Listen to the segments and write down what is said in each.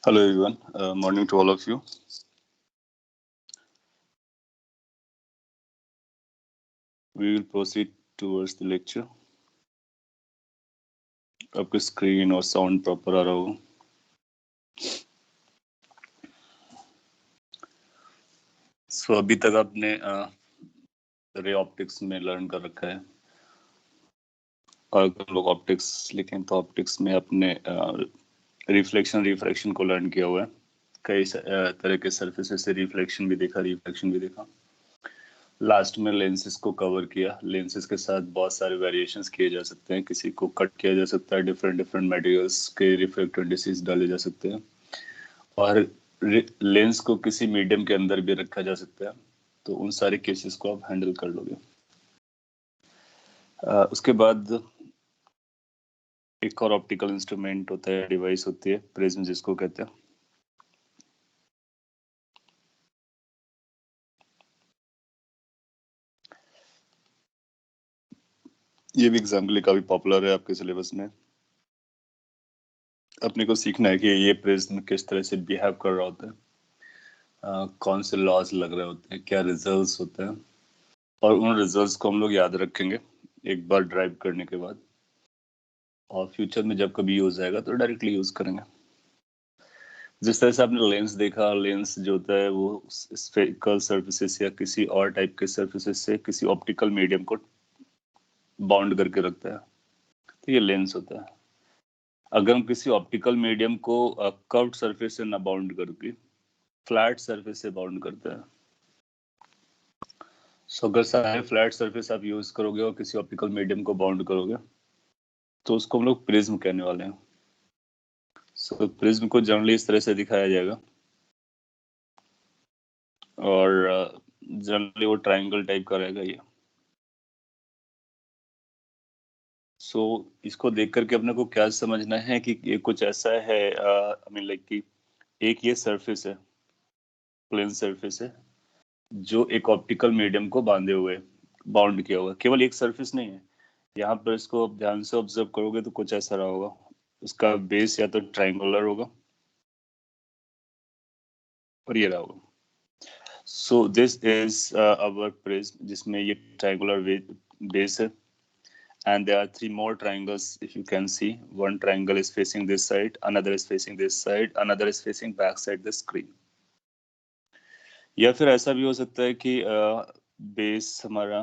Hello everyone, morning to all of you. We will proceed towards the lecture. आपके screen और sound proper आ रहा हो. सो अभी तक आपने रे ऑप्टिक्स में लर्न कर रखा है. और अगर लोग ऑप्टिक्स लिखें तो ऑप्टिक्स में आपने रिफ्लेक्शन को लर्न किया हुआ है. कई तरह के सरफेसेस से रिफ्लेक्शन भी देखा, रिफ्लेक्शन भी देखा. लास्ट में लेंसेज को कवर किया. लेंसेज के साथ बहुत सारे वेरिएशंस किए जा सकते हैं. किसी को कट किया जा सकता है, डिफरेंट मटेरियल्स के रिफ्रैक्टिव इंडिसेस डाले जा सकते हैं, और लेंस को किसी मीडियम के अंदर भी रखा जा सकता है. तो उन सारे केसेस को आप हैंडल कर लोगे. उसके बाद एक और ऑप्टिकल इंस्ट्रूमेंट होता है, डिवाइस होती है, प्रिज्म जिसको कहते हैं. ये भी एग्जाम के लिए काफी पॉपुलर है आपके सिलेबस में. अपने को सीखना है कि ये प्रिज्म किस तरह से बिहेव कर रहा होता है, कौन से लॉज लग रहे होते हैं, क्या रिजल्ट्स होते हैं, और उन रिजल्ट्स को हम लोग याद रखेंगे एक बार ड्राइव करने के बाद, और फ्यूचर में जब कभी यूज आएगा तो डायरेक्टली यूज करेंगे. जिस तरह से आपने लेंस देखा, लेंस जो होता है वो स्फेरिकल सरफेसेस या किसी और टाइप के सरफेसेस से किसी ऑप्टिकल मीडियम को बाउंड करके रखता है, तो ये लेंस होता है. अगर हम किसी ऑप्टिकल मीडियम को कर्व्ड सरफेस से ना बाउंड करके फ्लैट सरफेस से बाउंड करते हैं, सो अगर सारे फ्लैट सरफेस आप यूज करोगे और किसी ऑप्टिकल मीडियम को बाउंड करोगे तो उसको हम लोग प्रिज्म कहने वाले हैं. सो प्रिज्म को जनरली इस तरह से दिखाया जाएगा, और जनरली वो ट्रायंगल टाइप का रहेगा ये. सो इसको देख करके अपने को क्या समझना है कि ये कुछ ऐसा है, आई मीन लाइक कि एक ये सरफेस है, प्लेन सरफेस है, जो एक ऑप्टिकल मीडियम को बांधे हुए, बाउंड किया हुआ. केवल एक सरफेस नहीं है यहाँ पर. इसको आप ध्यान से ऑब्जर्व करोगे तो कुछ ऐसा रहा होगा. उसका बेस या तो ट्रायंगुलर होगा और ये रहा होगा. So this is our prism, जिसमें ये ट्रायंगुलर बेस है. And there are three more triangles, if you can see. One triangle is facing this side, another is facing this side, another is facing back side the screen. या फिर ऐसा भी हो सकता है कि बेस हमारा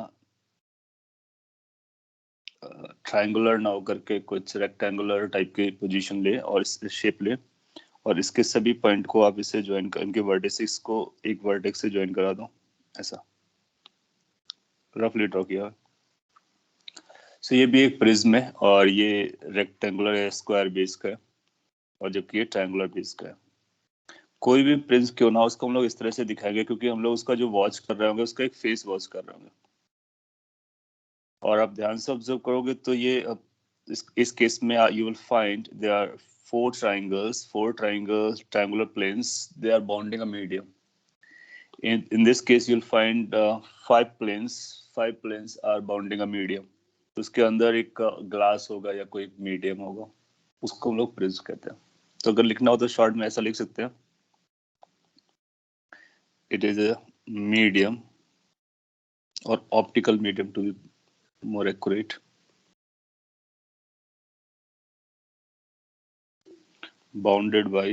ट्रायंगुलर ना होकर के कुछ रेक्टेंगुलर टाइप की पोजीशन ले और इस शेप ले, और इसके सभी पॉइंट को आप इसे ज्वाइन कर, इनके वर्टिसेस को एक वर्टेक्स से ज्वाइन करा दो. ऐसा रफली ड्रॉ किया. सो ये भी एक प्रिज्म है, और ये रेक्टेंगुलर या स्क्वायर बेस का है, और जबकि ये ट्रायंगुलर बेस का है. कोई भी प्रिज्म क्यों ना हो, उसको हम लोग इस तरह से दिखाएंगे क्योंकि हम लोग उसका जो वॉच कर रहे होंगे उसका एक फेस वॉच कर रहे होंगे. और आप ध्यान से ऑब्जर्व करोगे तो ये इस केस में you will find there are four triangular planes. They are bonding a medium. In this case you'll find five planes are bonding a medium. उसके अंदर एक ग्लास होगा या कोई मीडियम होगा, उसको हम लोग प्रिज्म कहते हैं. तो अगर लिखना हो तो शॉर्ट में ऐसा लिख सकते हैं, it is a medium or optical medium to be more accurate, bounded by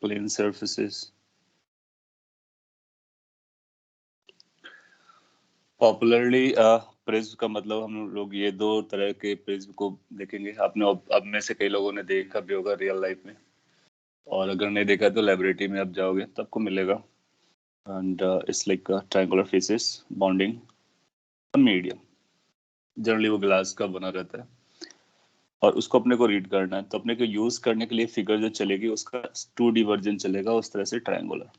plane surfaces. Popularly prism का मतलब हम लोग ये दो तरह के प्रिज्म को देखेंगे. आपने अब में से कई लोगों ने देखा भी होगा रियल लाइफ में, और अगर नहीं देखा तो लाइब्रेरी में आप जाओगे तो आपको मिलेगा. And it's like triangular faces bounding a medium. Generally वो ग्लास का बना रहता है, और उसको अपने को रीड करना है. तो अपने को यूज करने के लिए फिगर जो चलेगी उसका 2D वर्जन चलेगा, उस तरह से ट्रायंगुलर.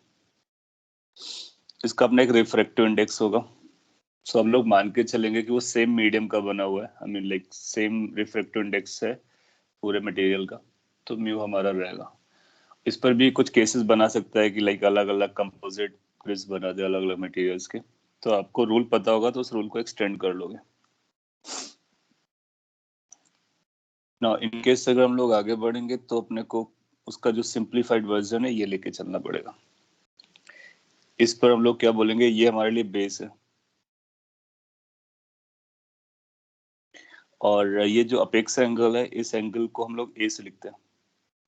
इसका अपना एक रिफ्रैक्टिव इंडेक्स होगा. सो हम लोग मान के चलेंगे कि वो सेम मीडियम का बना हुआ है, I mean like same refractive index है पूरे मटेरियल का, तो म्यू हमारा रहेगा. इस पर भी कुछ केसेस बना सकता है कि लाइक अलग अलग कंपोजिट प्रिज्म बना दे अलग अलग मटेरियल्स के. तो आपको रूल पता होगा तो उस रूल को एक्सटेंड कर लोगे. ना इन केस अगर हम लोग आगे बढ़ेंगे तो अपने को उसका जो सिंप्लीफाइड वर्जन है ये लेके चलना पड़ेगा। इस पर हम लोग क्या बोलेंगे, ये हमारे लिए बेस है, और ये जो अपेक्स एंगल है इस एंगल को हम लोग ए से लिखते हैं,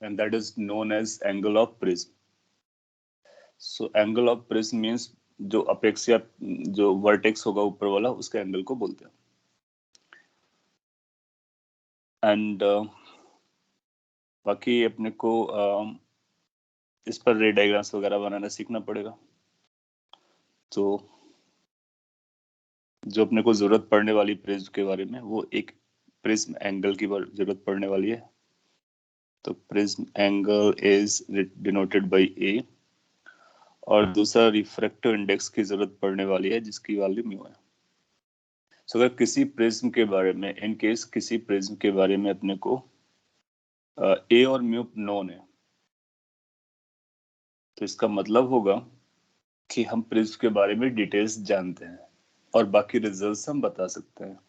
and that is known as angle of prism. So angle of prism means जो अपेक्स या जो वर्टेक्स होगा ऊपर वाला उसके एंगल को बोलते हैं। एंड बाकी अपने को इस पर रे डायग्राम्स वगैरह बनाना सीखना पड़ेगा। तो जो अपने को जरूरत पड़ने वाली प्रिज्म के बारे में, वो एक प्रिज्म एंगल की जरूरत पड़ने वाली है। तो prism angle is denoted by A, और दूसरा रिफ्रैक्टिव इंडेक्स की जरूरत पड़ने वाली है जिसकी वैल्यू म्यू है। सो अगर किसी प्रिज्म के बारे में, इन केस किसी प्रिज्म के बारे में अपने को ए और म्यू नोन है, तो इसका मतलब होगा कि हम प्रिज्म के बारे में डिटेल्स जानते हैं और बाकी रिजल्ट्स हम बता सकते हैं।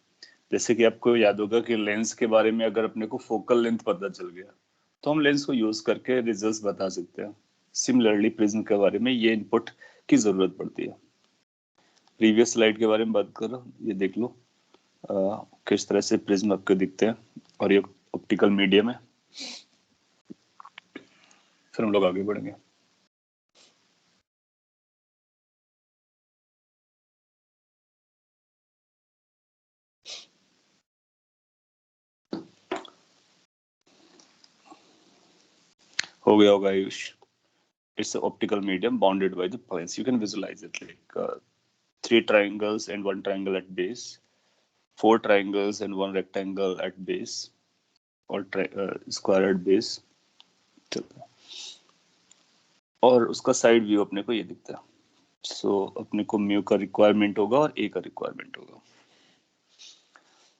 जैसे कि आपको याद होगा कि लेंस के बारे में अगर अपने को फोकल लेंथ पता चल गया तो हम लेंस को यूज करके रिजल्ट्स बता सकते हैं। सिमिलरली प्रिज्म के बारे में ये इनपुट की जरूरत पड़ती है। प्रीवियस स्लाइड के बारे में बात करो, ये देख लो किस तरह से प्रिज्म आपको दिखते हैं और ये ऑप्टिकल मीडियम है। फिर हम लोग आगे बढ़ेंगे। हो गया होगा Ayush. It's an optical medium bounded by the planes. You can visualize it like 3 triangles and 1 triangle at base, 4 triangles and 1 rectangle at base, or square at base. चलता है। और उसका साइड व्यू अपने को ये दिखता है। सो अपने को म्यू का रिक्वायरमेंट होगा और ए का रिक्वायरमेंट होगा।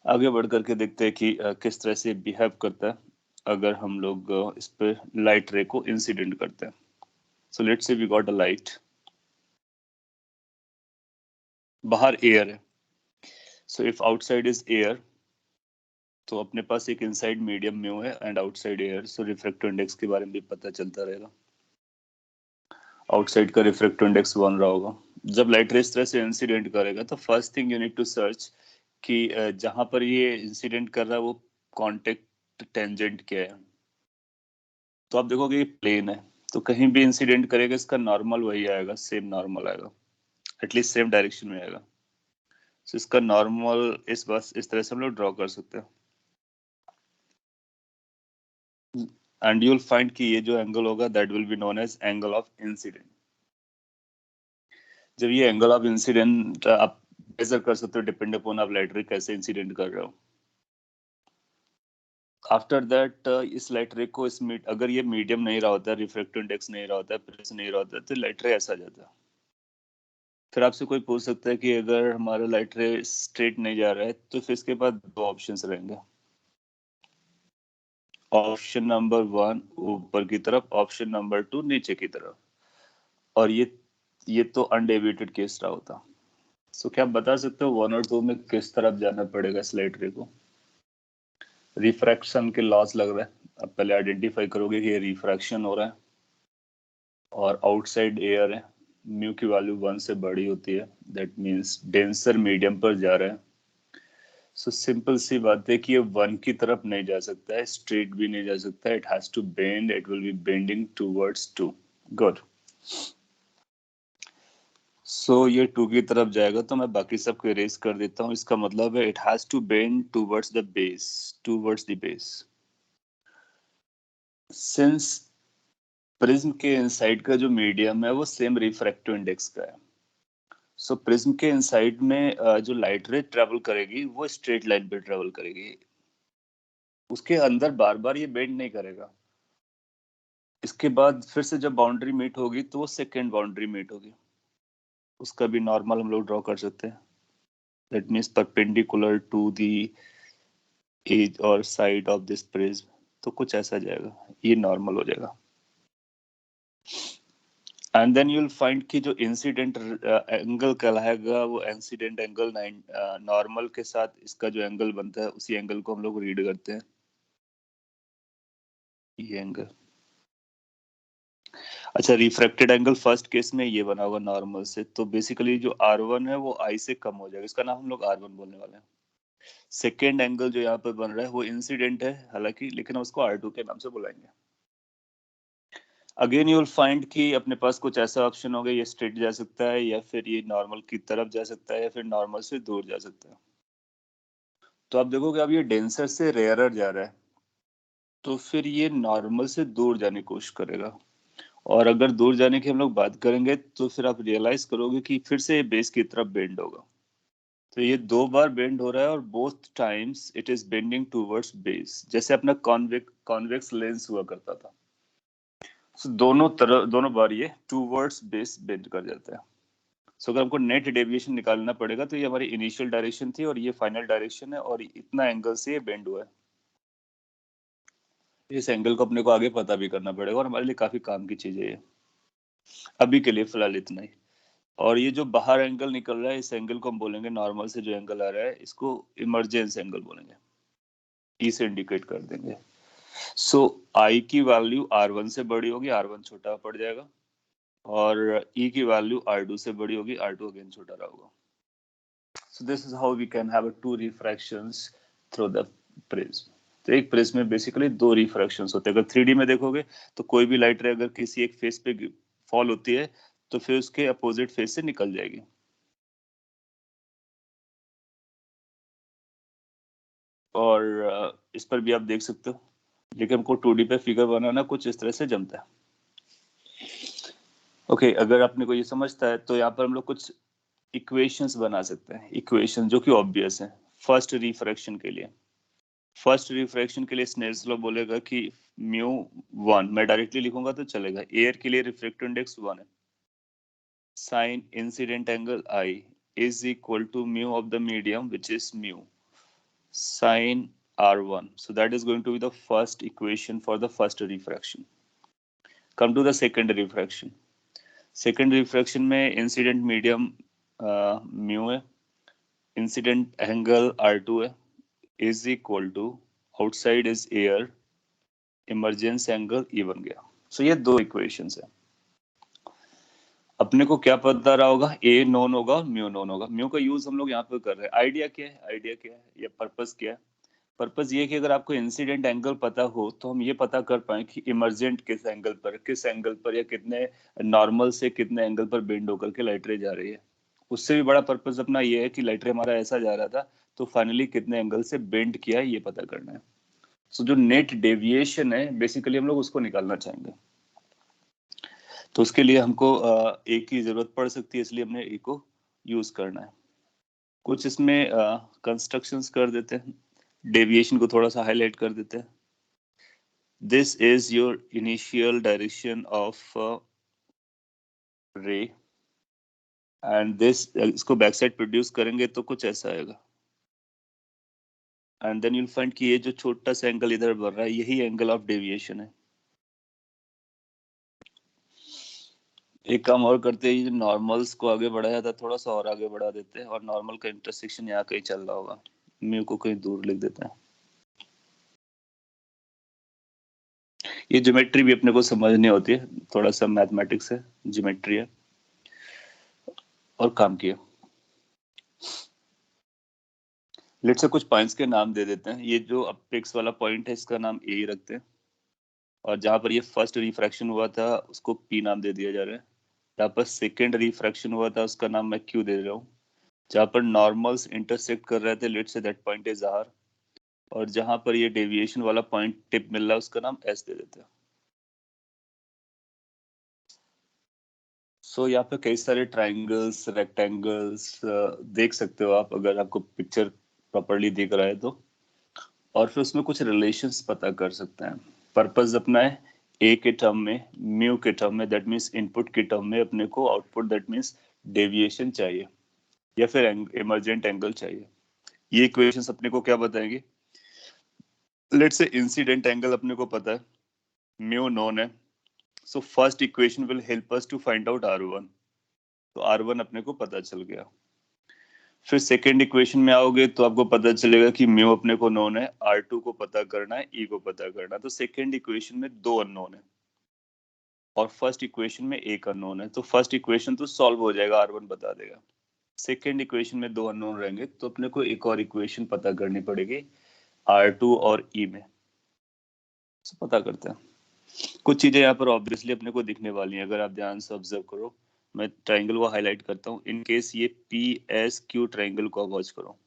आगे बढ़ करके देखते हैं कि किस तरह से बिहेव करता है अगर हम लोग इस पे लाइट रे को इंसिडेंट करते हैं। So let's say we got a light, बाहर एयर है। So if outside is air, तो अपने पास एक इनसाइड मीडियम म्यू है and outside air, so refractive index के बारे में भी पता चलता रहेगा। आउटसाइड का रिफ्रैक्टिव इंडेक्स 1 रहा होगा। जब लाइट रे इस तरह से इंसिडेंट करेगा तो first thing you need to search कि जहां पर ये इंसिडेंट कर रहा है वो कांटेक्ट टेंजेंट क्या है। तो आप देखोगे ये प्लेन है, तो कहीं भी इंसिडेंट करेगा इसका नॉर्मल वही आएगा, सेम नॉर्मल आएगा, एटलीस्ट सेम डायरेक्शन में आएगा। तो इसका नॉर्मल बस इस तरह से हम लोग ड्रॉ कर सकते हैं। एंड यू विल फाइंड कि ये जो एंगल होगा that will be known as angle of incident. जब ये एंगल ऑफ इंसिडेंट आप मेजर कर सकते हो डिपेंड अपॉन आप लाइट रे कैसे इंसिडेंट कर रहे हो। आफ्टर दैट इस लाइट रे को अगर ये मीडियम नहीं रहा होता, रिफ्रैक्टिव इंडेक्स नहीं रहा होता, प्रेस नहीं रहा होता, तो लाइट रे ऐसा जाता। फिर आपसे कोई पूछ सकता है कि अगर हमारा लाइट रे स्ट्रेट नहीं जा रहा है तो फिर इसके बाद 2 ऑप्शंस रहेंगे। ऑप्शन नंबर 1 ऊपर की तरफ, ऑप्शन नंबर 2 नीचे की तरफ, और ये तो अनडेविएटेड केस रहा होता। सो क्या आप बता सकते हो 1 और 2 में किस तरफ जाना पड़ेगा इस लाइट रे को? रिफ्रैक्शन के लॉस लग रहा है, अब पहले आइडेंटिफाई करोगे कि ये रिफ्रैक्शन हो रहा है और आउटसाइड एयर है, म्यू की वैल्यू 1 से बड़ी होती है, दैट मींस डेंसर मीडियम पर जा रहा है। सो सिंपल सी बात है कि ये 1 की तरफ नहीं जा सकता है, स्ट्रेट भी नहीं जा सकता है, it has to bend, it will be bending towards 2। Good. So ये 2 की तरफ जाएगा तो मैं बाकी सबको इरेज कर देता हूँ। इसका मतलब है it has to bend towards the base, towards the base. Since prism के इनसाइड का जो मीडियम है वो सेम रिफ्रैक्टिव इंडेक्स का है, सो प्रिज्म के इनसाइड में जो लाइट रे ट्रेवल करेगी वो स्ट्रेट लाइन पे ट्रेवल करेगी, उसके अंदर बार बार ये बेंड नहीं करेगा। इसके बाद फिर से जब बाउंड्री मीट होगी तो वो सेकेंड बाउंड्री मीट होगी, उसका भी नॉर्मल हम लोग ड्रॉ कर सकते हैं। That means perpendicular to the edge और साइड ऑफ दिस प्रिज्म, तो कुछ ऐसा जाएगा, ये नॉर्मल हो जाएगा। And then you will find कि जो इंसिडेंट एंगल कहलाएगा वो इंसिडेंट एंगल नॉर्मल के साथ इसका जो एंगल बनता है उसी एंगल को हम लोग रीड करते हैं। ये एंगल। अच्छा, रिफ्रैक्टेड एंगल फर्स्ट केस में ये बना होगा नॉर्मल से, तो बेसिकली जो R1 है वो I से कम हो जाएगा, इसका नाम हम लोग R1 बोलने वाले हैं। सेकेंड एंगल जो यहाँ पे बन रहा है वो इंसिडेंट है हालांकि, लेकिन हम उसको R2 के नाम से बुलाएंगे। अगेन यू विल फाइंड कि अपने पास कुछ ऐसा ऑप्शन होगा, ये स्ट्रेट जा सकता है या फिर ये नॉर्मल की तरफ जा सकता है या फिर नॉर्मल से दूर जा सकता है। तो आप देखोगे अब ये डेंसर से रेयरर जा रहा है, तो फिर ये नॉर्मल से दूर जाने की कोशिश करेगा। और अगर दूर जाने की हम लोग बात करेंगे तो फिर आप रियलाइज करोगे कि फिर से ये बेस की तरफ बेंड होगा। तो ये 2 बार बेंड हो रहा है और both times it is bending towards base, जैसे अपना कॉन्वेक्स लेंस हुआ करता था। So, दोनों बार ये टूवर्ड्स बेस बेंड कर जाता है। सो अगर हमको नेट डेविएशन निकालना पड़ेगा तो ये हमारी इनिशियल डायरेक्शन थी और ये फाइनल डायरेक्शन है, और इतना एंगल से ये बेंड हुआ है। इस एंगल को अपने को आगे पता भी करना पड़ेगा और हमारे लिए काफी काम की चीज है ये। अभी के लिए फिलहाल इतना ही। और ये जो बाहर एंगल निकल रहा है, इस एंगल को हम बोलेंगे, नॉर्मल से जो एंगल आ रहा है इसको इमरजेंस एंगल बोलेंगे, ई से इंडिकेट कर देंगे। सो आई की वैल्यू R1 से बड़ी होगी, R1 छोटा पड़ जाएगा, और ई की वैल्यू R2 से बड़ी होगी, R2 अगेन छोटा रहेगा। So this is how we can have two refractions through the prism. तो एक प्रिज्म में बेसिकली 2 रिफ्रैक्शंस होते हैं। अगर 3D में देखोगे तो कोई भी लाइट रे अगर किसी एक फेस पे फॉल होती है तो फिर उसके अपोजिट फेस से निकल जाएगी। और इस पर भी आप देख सकते हो, लेकिन हमको 2D पे फिगर बनाना कुछ इस तरह से जमता है। ओके, अगर आपने को ये समझता है तो यहाँ पर हम लोग कुछ इक्वेशंस बना सकते हैं, इक्वेशन जो कि ऑब्वियस है। फर्स्ट रिफ्रैक्शन के लिए, स्नेल्स लॉ बोलेगा कि म्यू 1, मैं डायरेक्टली लिखूंगा तो चलेगा, एयर के लिए रिफ्रैक्टिव इंडेक्स 1 है, sine incident angle I is equal to mu of the medium which is mu sin R1. So that is going to be the first equation for the first refraction. Come to the second refraction. Second refraction में incident medium mu है, incident angle R2 है, is equal to outside is air, emergence angle E बन गया। So ये 2 equations है। अपने को क्या पता रहा होगा, ए नोन होगा और म्यू नोन होगा। म्यू का यूज हम लोग यहाँ पे कर रहे हैं। आइडिया क्या है, या पर्पस क्या है? पर्पस ये है कि अगर आपको इंसिडेंट एंगल पता हो तो हम ये पता कर पाए कि इमरजेंट किस एंगल पर या कितने नॉर्मल से कितने एंगल पर बेंड होकर के लाइट रे जा रही है। उससे भी बड़ा पर्पस अपना ये है कि लाइट रे हमारा ऐसा जा रहा था तो फाइनली कितने एंगल से बेंड किया है ये पता करना है। सो जो नेट डेविएशन है बेसिकली हम लोग उसको निकालना चाहेंगे। तो उसके लिए हमको ए की जरूरत पड़ सकती है, इसलिए हमने ए को यूज करना है। कुछ इसमें कंस्ट्रक्शंस कर देते हैं, डेविएशन को थोड़ा सा हाईलाइट कर देते हैं। This is your initial direction of रे, एंड दिस, इसको बैक साइड प्रोड्यूस करेंगे तो कुछ ऐसा आएगा। एंड देन यूल फाइंड कि ये जो छोटा सा एंगल इधर बन रहा है यही एंगल ऑफ डेविएशन है। एक काम और करते हैं, नॉर्मल्स को आगे बढ़ाया था, थोड़ा सा और आगे बढ़ा देते हैं और नॉर्मल का इंटरसेक्शन यहाँ कहीं चल रहा होगा, म्यू को कहीं दूर लिख देते हैं। ये ज्योमेट्री भी अपने को समझनी होती है, थोड़ा सा मैथमेटिक्स है, ज्योमेट्री है और काम किया। लेट्स से कुछ पॉइंट्स के नाम दे देते हैं। ये जो अपेक्स वाला पॉइंट है इसका नाम ए रखते हैं, और जहां पर ये फर्स्ट रिफ्रैक्शन हुआ था उसको पी नाम दे दिया जा रहा है। जहाँ पर सेकेंड रिफ्रैक्शन हुआ था उसका नाम मैं क्यू दे रहा हूँ। जहाँ पर नॉर्मल्स इंटरसेक्ट कर रहे थे, let's say that point is are, और जहां पर ये डेविएशन वाला पॉइंट टिप मिल रहा है उसका नाम एस दे देते हैं। सो यहाँ पे कई सारे ट्राइंगल्स, रेक्टेंगल्स देख सकते हो आप अगर आपको पिक्चर प्रॉपरली दिख रहा है तो, और फिर उसमें कुछ रिलेशंस पता कर सकते हैं। पर्पस अपना है ए के टर्म में, म्यू के टर्म में, दैट मीन्स इनपुट के टर्म में अपने को आउटपुट दैट मीन्स डेविएशन चाहिए या फिर इमरजेंट एंगल चाहिए। ये इक्वेशंस अपने को क्या बताएंगे? लेट्स से इंसिडेंट एंगल अपने को पता है, म्यू नोन है, so first equation will help us to find out R1। तो R1 अपने को पता चल गया। फिर सेकेंड इक्वेशन में आओगे तो आपको पता चलेगा कि म्यू अपने को नोन है, R2 को पता करना है, E को पता करना है। तो सेकेंड इक्वेशन में 2 अननोन है और फर्स्ट इक्वेशन में 1 अननोन है। तो फर्स्ट इक्वेशन तो सॉल्व हो जाएगा, R1 बता देगा। सेकेंड इक्वेशन में 2 अननोन रहेंगे तो अपने को एक और इक्वेशन पता करनी पड़ेगी R2 और E में। तो पता करते हैं। कुछ चीजें यहाँ पर ऑब्वियसली अपने को दिखने वाली हैं, अगर आप ध्यान से ऑब्जर्व करो। मैं ट्राइंगल को हाईलाइट करता हूँ। इन केस ये PSQ ट्राइंगल को वॉच करो।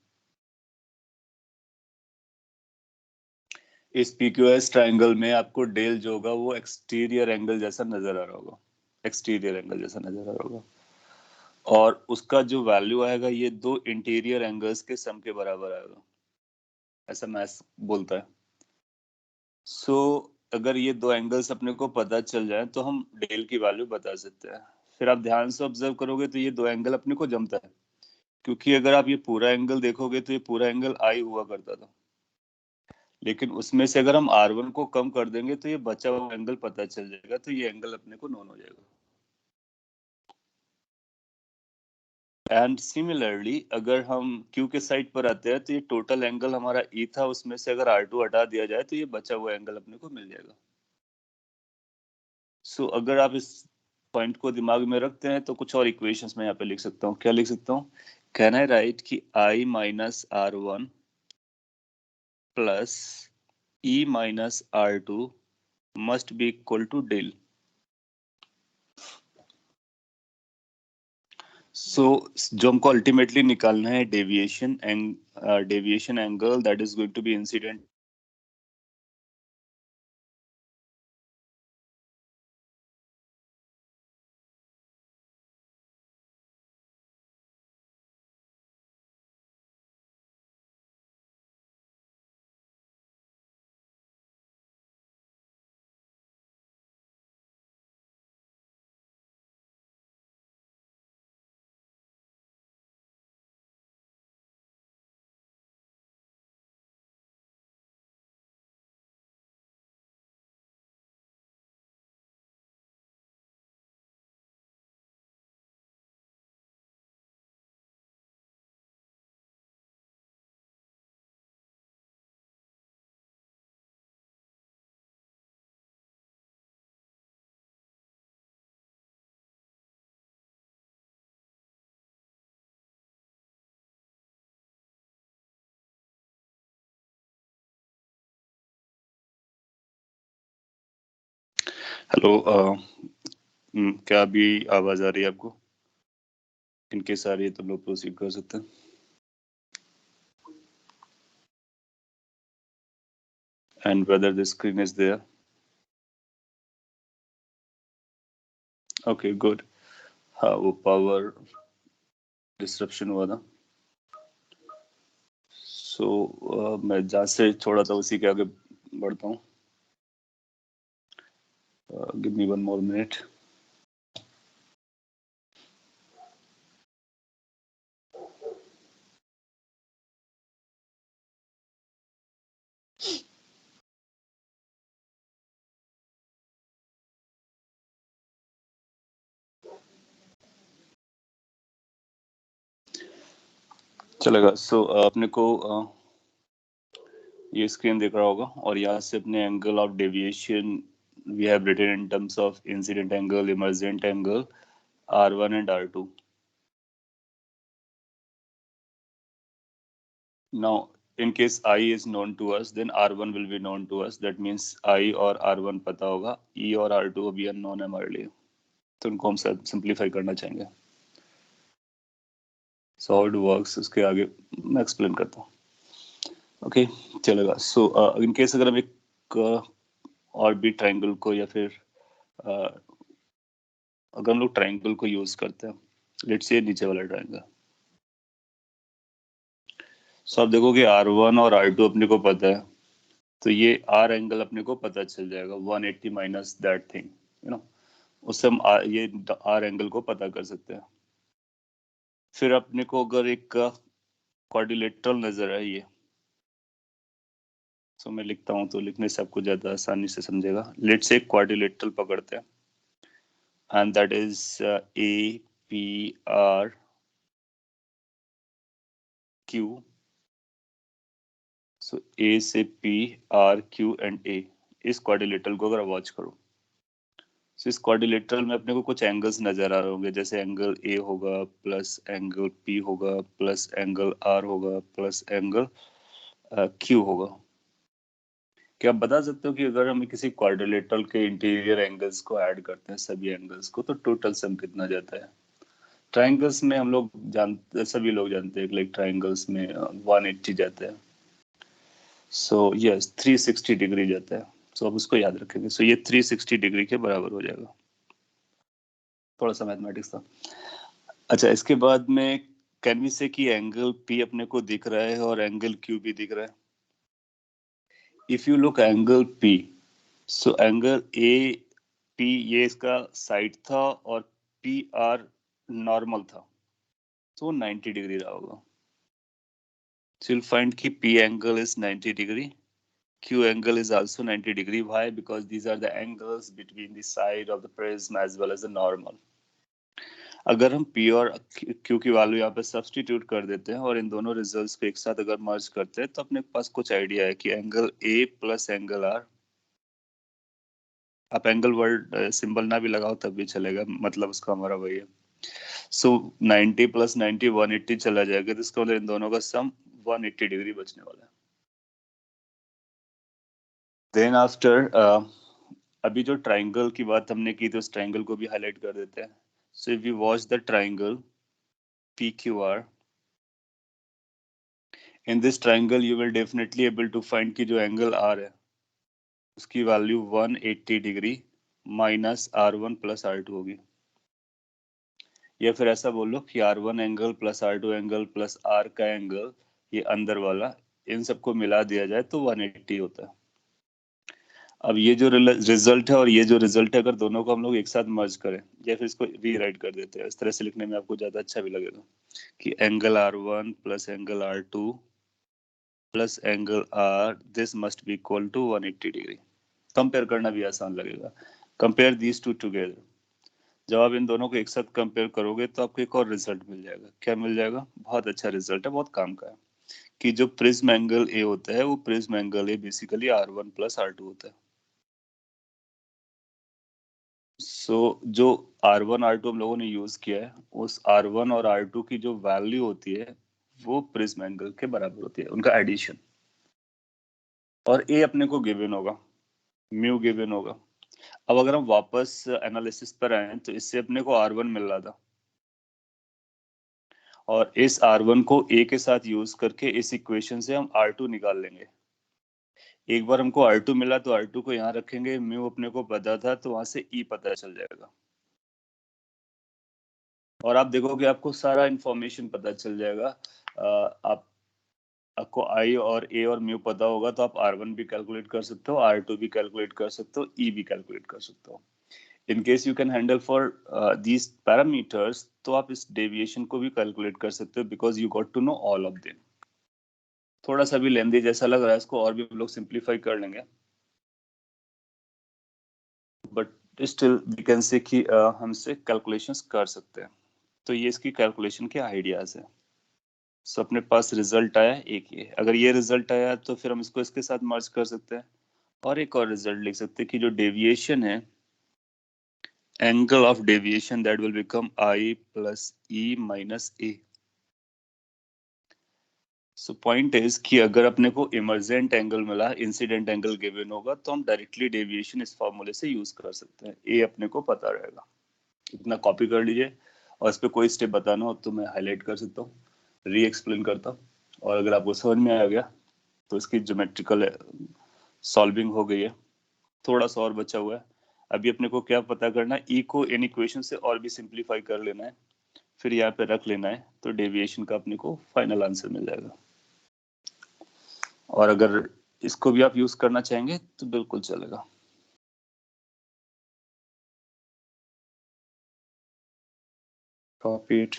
इस PQS ट्राइंगल में आपको डेल जो होगा वो एक्सटीरियर एंगल जैसा नजर आ रहा होगा, एक्सटीरियर एंगल जैसा नजर आ रहा होगा। और उसका जो वैल्यू आएगा ये 2 इंटीरियर एंगल्स के सम के बराबर आएगा, ऐसा मैथ्स बोलता है। सो अगर ये 2 एंगल्स अपने को पता चल जाए तो हम डेल की वैल्यू बता सकते हैं। फिर आप ध्यान से ऑब्जर्व करोगे तो ये 2 एंगल अपने को जमता है, क्योंकि अगर आप ये पूरा एंगल देखोगे तो ये पूरा एंगल आई हुआ करता था, लेकिन उसमें से अगर हम R1 को कम कर देंगे तो ये बचा हुआ एंगल पता चल जाएगा, तो ये एंगल अपने को नोन हो जाएगा। एंड सिमिलरली अगर हम Q के साइड पर आते हैं तो ये टोटल एंगल हमारा E था, उसमें से अगर R2 हटा दिया जाए तो ये बचा हुआ एंगल अपने को मिल जाएगा। सो अगर आप इस पॉइंट को दिमाग में रखते हैं तो कुछ और इक्वेशंस में यहाँ पे लिख सकता हूँ। क्या लिख सकता हूँ? कैन आई राइट कि I minus R1 plus E minus R2 must be equal to del. So जो हमको अल्टीमेटली निकालना है deviation angle that is going to be incident. Hello, क्या अभी आवाज आ रही है आपको? इनके सारी तो लोग प्रोसीड कर सकते हैं। And whether the screen is there. Okay good. हाँ, वो पावर डिस्ट्रप्शन हुआ था। सो मैं जहाँ से छोड़ा था उसी के आगे बढ़ता हूँ। Give me one more minute. चलेगा। सो अपने को ये स्क्रीन दिख रहा होगा और यहाँ से अपने angle of deviation we have written in terms of incident angle, emergent angle, R1 and R2. Now, in case I is known to us, then R1 will be known to us. That means I और R1 पता होगा, E और R2 अभी unknown है हमारे लिए, तो उनको हम सिंप्लीफाई करना चाहेंगे। So how it works उसके आगे मैं एक्सप्लेन करता हूँ। ओके, चलेगा। सो इन केस अगर हम एक और भी ट्राइंगल को या फिर अगर हम लोग ट्राइंगल को यूज करते हैं, लेट्स से नीचे वाला ट्राइंगल। सो आप देखोगे R1 और R2 अपने को पता है, तो ये R एंगल अपने को पता चल जाएगा 180 minus that thing, you know, उससे हम ये R एंगल को पता कर सकते हैं। फिर अपने को अगर एक क्वाड्रिलेटरल नजर है ये, तो मैं लिखता हूँ तो लिखने से आपको ज्यादा आसानी से समझेगा। लेट्स से क्वाड्रिलेटरल पकड़ते हैं and that is APR Q, so A से P, R Q and A, इस क्वाड्रिलेटरल को अगर वॉच करो, सो इस क्वाड्रिलेटरल में अपने को कुछ एंगल्स नजर आ रहे होंगे, जैसे एंगल ए होगा प्लस एंगल पी होगा प्लस एंगल आर होगा प्लस एंगल क्यू होगा। क्या आप बता सकते हो कि अगर हम किसी क्वाड्रिलेटरल के इंटीरियर एंगल्स को ऐड करते हैं, सभी एंगल्स को, तो टोटल सम कितना जाता है? ट्राइंगल्स में हम लोग जानते, सभी लोग जानते हैं, लाइक ट्राइंगल्स में 180 जाता है, सो यस 360 डिग्री जाता है। सो अब उसको याद रखेंगे, सो ये 360 डिग्री के बराबर हो जाएगा। थोड़ा सा मैथमेटिक्स था। अच्छा, इसके बाद में कैन वी से कि एंगल पी अपने को दिख रहा है और एंगल क्यू भी दिख रहा है। If you look angle P, so angle A P ये इसका साइड था और पी आर नॉर्मल था, तो 90 डिग्री रहा होगा। So you'll find कि P angle is 90 degree, Q angle is also 90 degree. Why? Because these are the angles between the side of the prism as well as the normal. अगर हम P और Q की value यहाँ पे substitute कर देते हैं और इन दोनों रिजल्ट्स को एक साथ अगर मर्ज करते हैं, तो अपने पास कुछ आइडिया है कि angle A plus angle R, आप एंगल वर्ड सिंबल ना भी लगाओ तब भी चलेगा, मतलब उसका हमारा वही है। सो 90 प्लस 90 180 चला जाएगा, तो इसका मतलब इन दोनों का सम 180 डिग्री बचने वाला है। देन आफ्टर अभी जो ट्राइंगल की बात हमने की, तो उस ट्राइंगल को भी हाईलाइट कर देते हैं। So if you watch the triangle P Q R, in this triangle you will definitely able to find कि जो एंगल आर है उसकी value 180 degree minus R one plus R two होगी, या फिर ऐसा बोलो कि R one angle plus R two angle plus R का एंगल, ये अंदर वाला, इन सबको मिला दिया जाए तो 180 होता है। अब ये जो रिजल्ट है और ये जो रिजल्ट है, अगर दोनों को हम लोग एक साथ मर्ज करें या फिर इसको रीराइट कर देते हैं, इस तरह से लिखने में आपको ज्यादा अच्छा भी लगेगा कि angle R one plus angle R two plus angle R, this must be equal to 180 degree. Compare करना भी आसान लगेगा। कंपेयर दीज टू टुगेदर, जब आप इन दोनों को एक साथ कंपेयर करोगे तो आपको एक और रिजल्ट मिल जाएगा। क्या मिल जाएगा? बहुत अच्छा रिजल्ट है, बहुत काम का है, कि जो प्रिज्म एंगल ए होता है वो prism angle A basically R one plus R two होता है। सो जो आर वन आर टू हम लोगों ने यूज किया है, उस आर वन और आर टू की जो वैल्यू होती है वो प्रिज्म एंगल के बराबर होती है, उनका एडिशन। और ए अपने को गिवन होगा, म्यू गिवन होगा। अब अगर हम वापस एनालिसिस पर आए तो इससे अपने को आर वन मिल रहा था, और इस आर वन को ए के साथ यूज करके इस इक्वेशन से हम आर टू निकाल लेंगे। एक बार हमको आर टू मिला तो आर टू को यहाँ रखेंगे, म्यू अपने को पता था तो वहां से ई पता चल जाएगा, और आप देखोगे आपको सारा इंफॉर्मेशन पता चल जाएगा। आप आपको आई और ए और म्यू पता होगा तो आप आर वन भी कैलकुलेट कर सकते हो, आर टू भी कैलकुलेट कर सकते हो, ई भी कैलकुलेट कर सकते हो। In case you can handle for these parameters, तो आप इस डेविएशन को भी कैलकुलेट कर सकते हो, because you got to know all of them. थोड़ा सा भी लेंदी जैसा लग रहा है, इसको और भी हम लोग सिंप्लीफाई कर लेंगे, but still we can say कि हमसे कैलकुलेशंस कर सकते हैं। तो ये इसकी कैलकुलेशन के आइडियाज है। सो अपने पास रिजल्ट आया एक, ये अगर ये रिजल्ट आया तो फिर हम इसको इसके साथ मर्ज कर सकते हैं, और एक और रिजल्ट लिख सकते हैं कि जो डेविएशन है, angle of deviation that will become I plus E minus A. So point is कि अगर अपने को इमर्जेंट एंगल मिला, इंसिडेंट एंगल गिवन होगा, तो हम डायरेक्टली डेविएशन इस फॉर्मूले से यूज कर सकते हैं। ए अपने को पता रहेगा, इतना कॉपी कर लीजिए, और इस पे कोई स्टेप बताना हो तो मैं हाईलाइट कर सकता हूँ, री एक्सप्लेन करता हूँ। और अगर आपको समझ में आ गया तो इसकी ज्योमेट्रिकल सॉल्विंग हो गई है। थोड़ा सा और बचा हुआ है। अभी अपने को क्या पता करना है, ई को इन इक्वेशन से और भी सिंप्लीफाई कर लेना है, फिर यहाँ पे रख लेना है, तो डेविएशन का अपने को फाइनल आंसर मिल जाएगा। और अगर इसको भी आप यूज करना चाहेंगे तो बिल्कुल चलेगा। Copy it.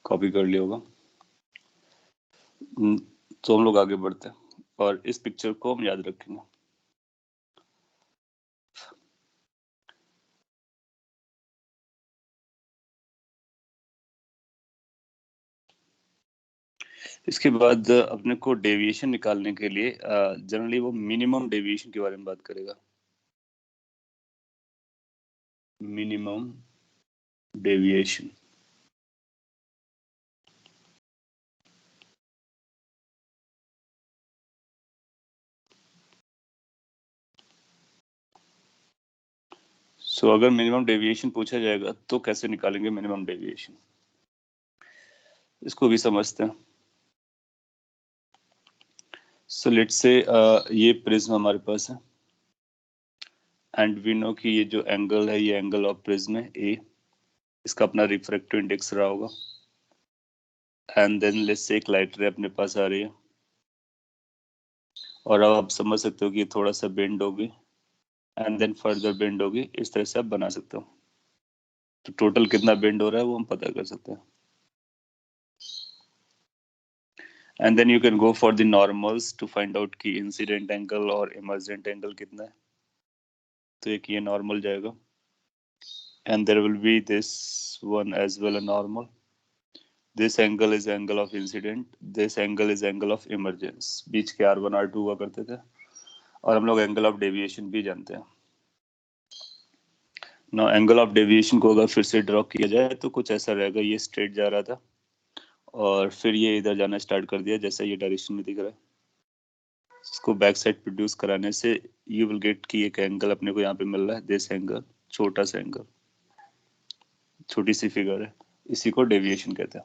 कॉपी कर लिया होगा। तो हम लोग आगे बढ़ते हैं और इस पिक्चर को हम याद रखेंगे। इसके बाद अपने को डेविएशन निकालने के लिए जनरली वो मिनिमम डेविएशन के बारे में बात करेगा। मिनिमम डेविएशन अगर मिनिमम डेविएशन पूछा जाएगा तो कैसे निकालेंगे मिनिमम डेविएशन, इसको भी समझते हैं। लेट्स से ये प्रिज्म हमारे पास है एंड वी नो कि ये जो एंगल है ये एंगल ऑफ प्रिज्म है ए, इसका अपना रिफ्रैक्टिव इंडेक्स रहा होगा। एंड देन लेट्स से एक लाइट रे अपने पास आ रही है और अब आप समझ सकते हो कि ये थोड़ा सा बेंड होगी एंड देन फर्दर बेंड होगी, इस तरह से आप बना सकते हो। तो टोटल कितना बेंड हो रहा है वो हम पता कर सकते हैं। And then you can go for the normals to find out कि इंसिडेंट एंगल और इमर्जेंट एंगल कितना है। तो एक ये नॉर्मल जाएगा and there will be this one as well a normal. This angle is angle of incident, this angle is angle of emergence. बीच के R1 R2 हुआ करते थे और हम लोग एंगल ऑफ डेविएशन भी जानते हैं। ना एंगल ऑफ डेविएशन को अगर फिर से ड्रॉ किया जाए तो कुछ ऐसा रहेगा, ये स्ट्रेट जा रहा था और फिर ये इधर जाना स्टार्ट कर दिया जैसा ये डायरेक्शन में दिख रहा है। इसको बैक साइड प्रोड्यूस कराने से यू विल गेट कि एक एंगल अपने को यहाँ पे मिल रहा है, दिस एंगल, छोटा सा एंगल, छोटी सी फिगर है, इसी को डेविएशन कहते हैं।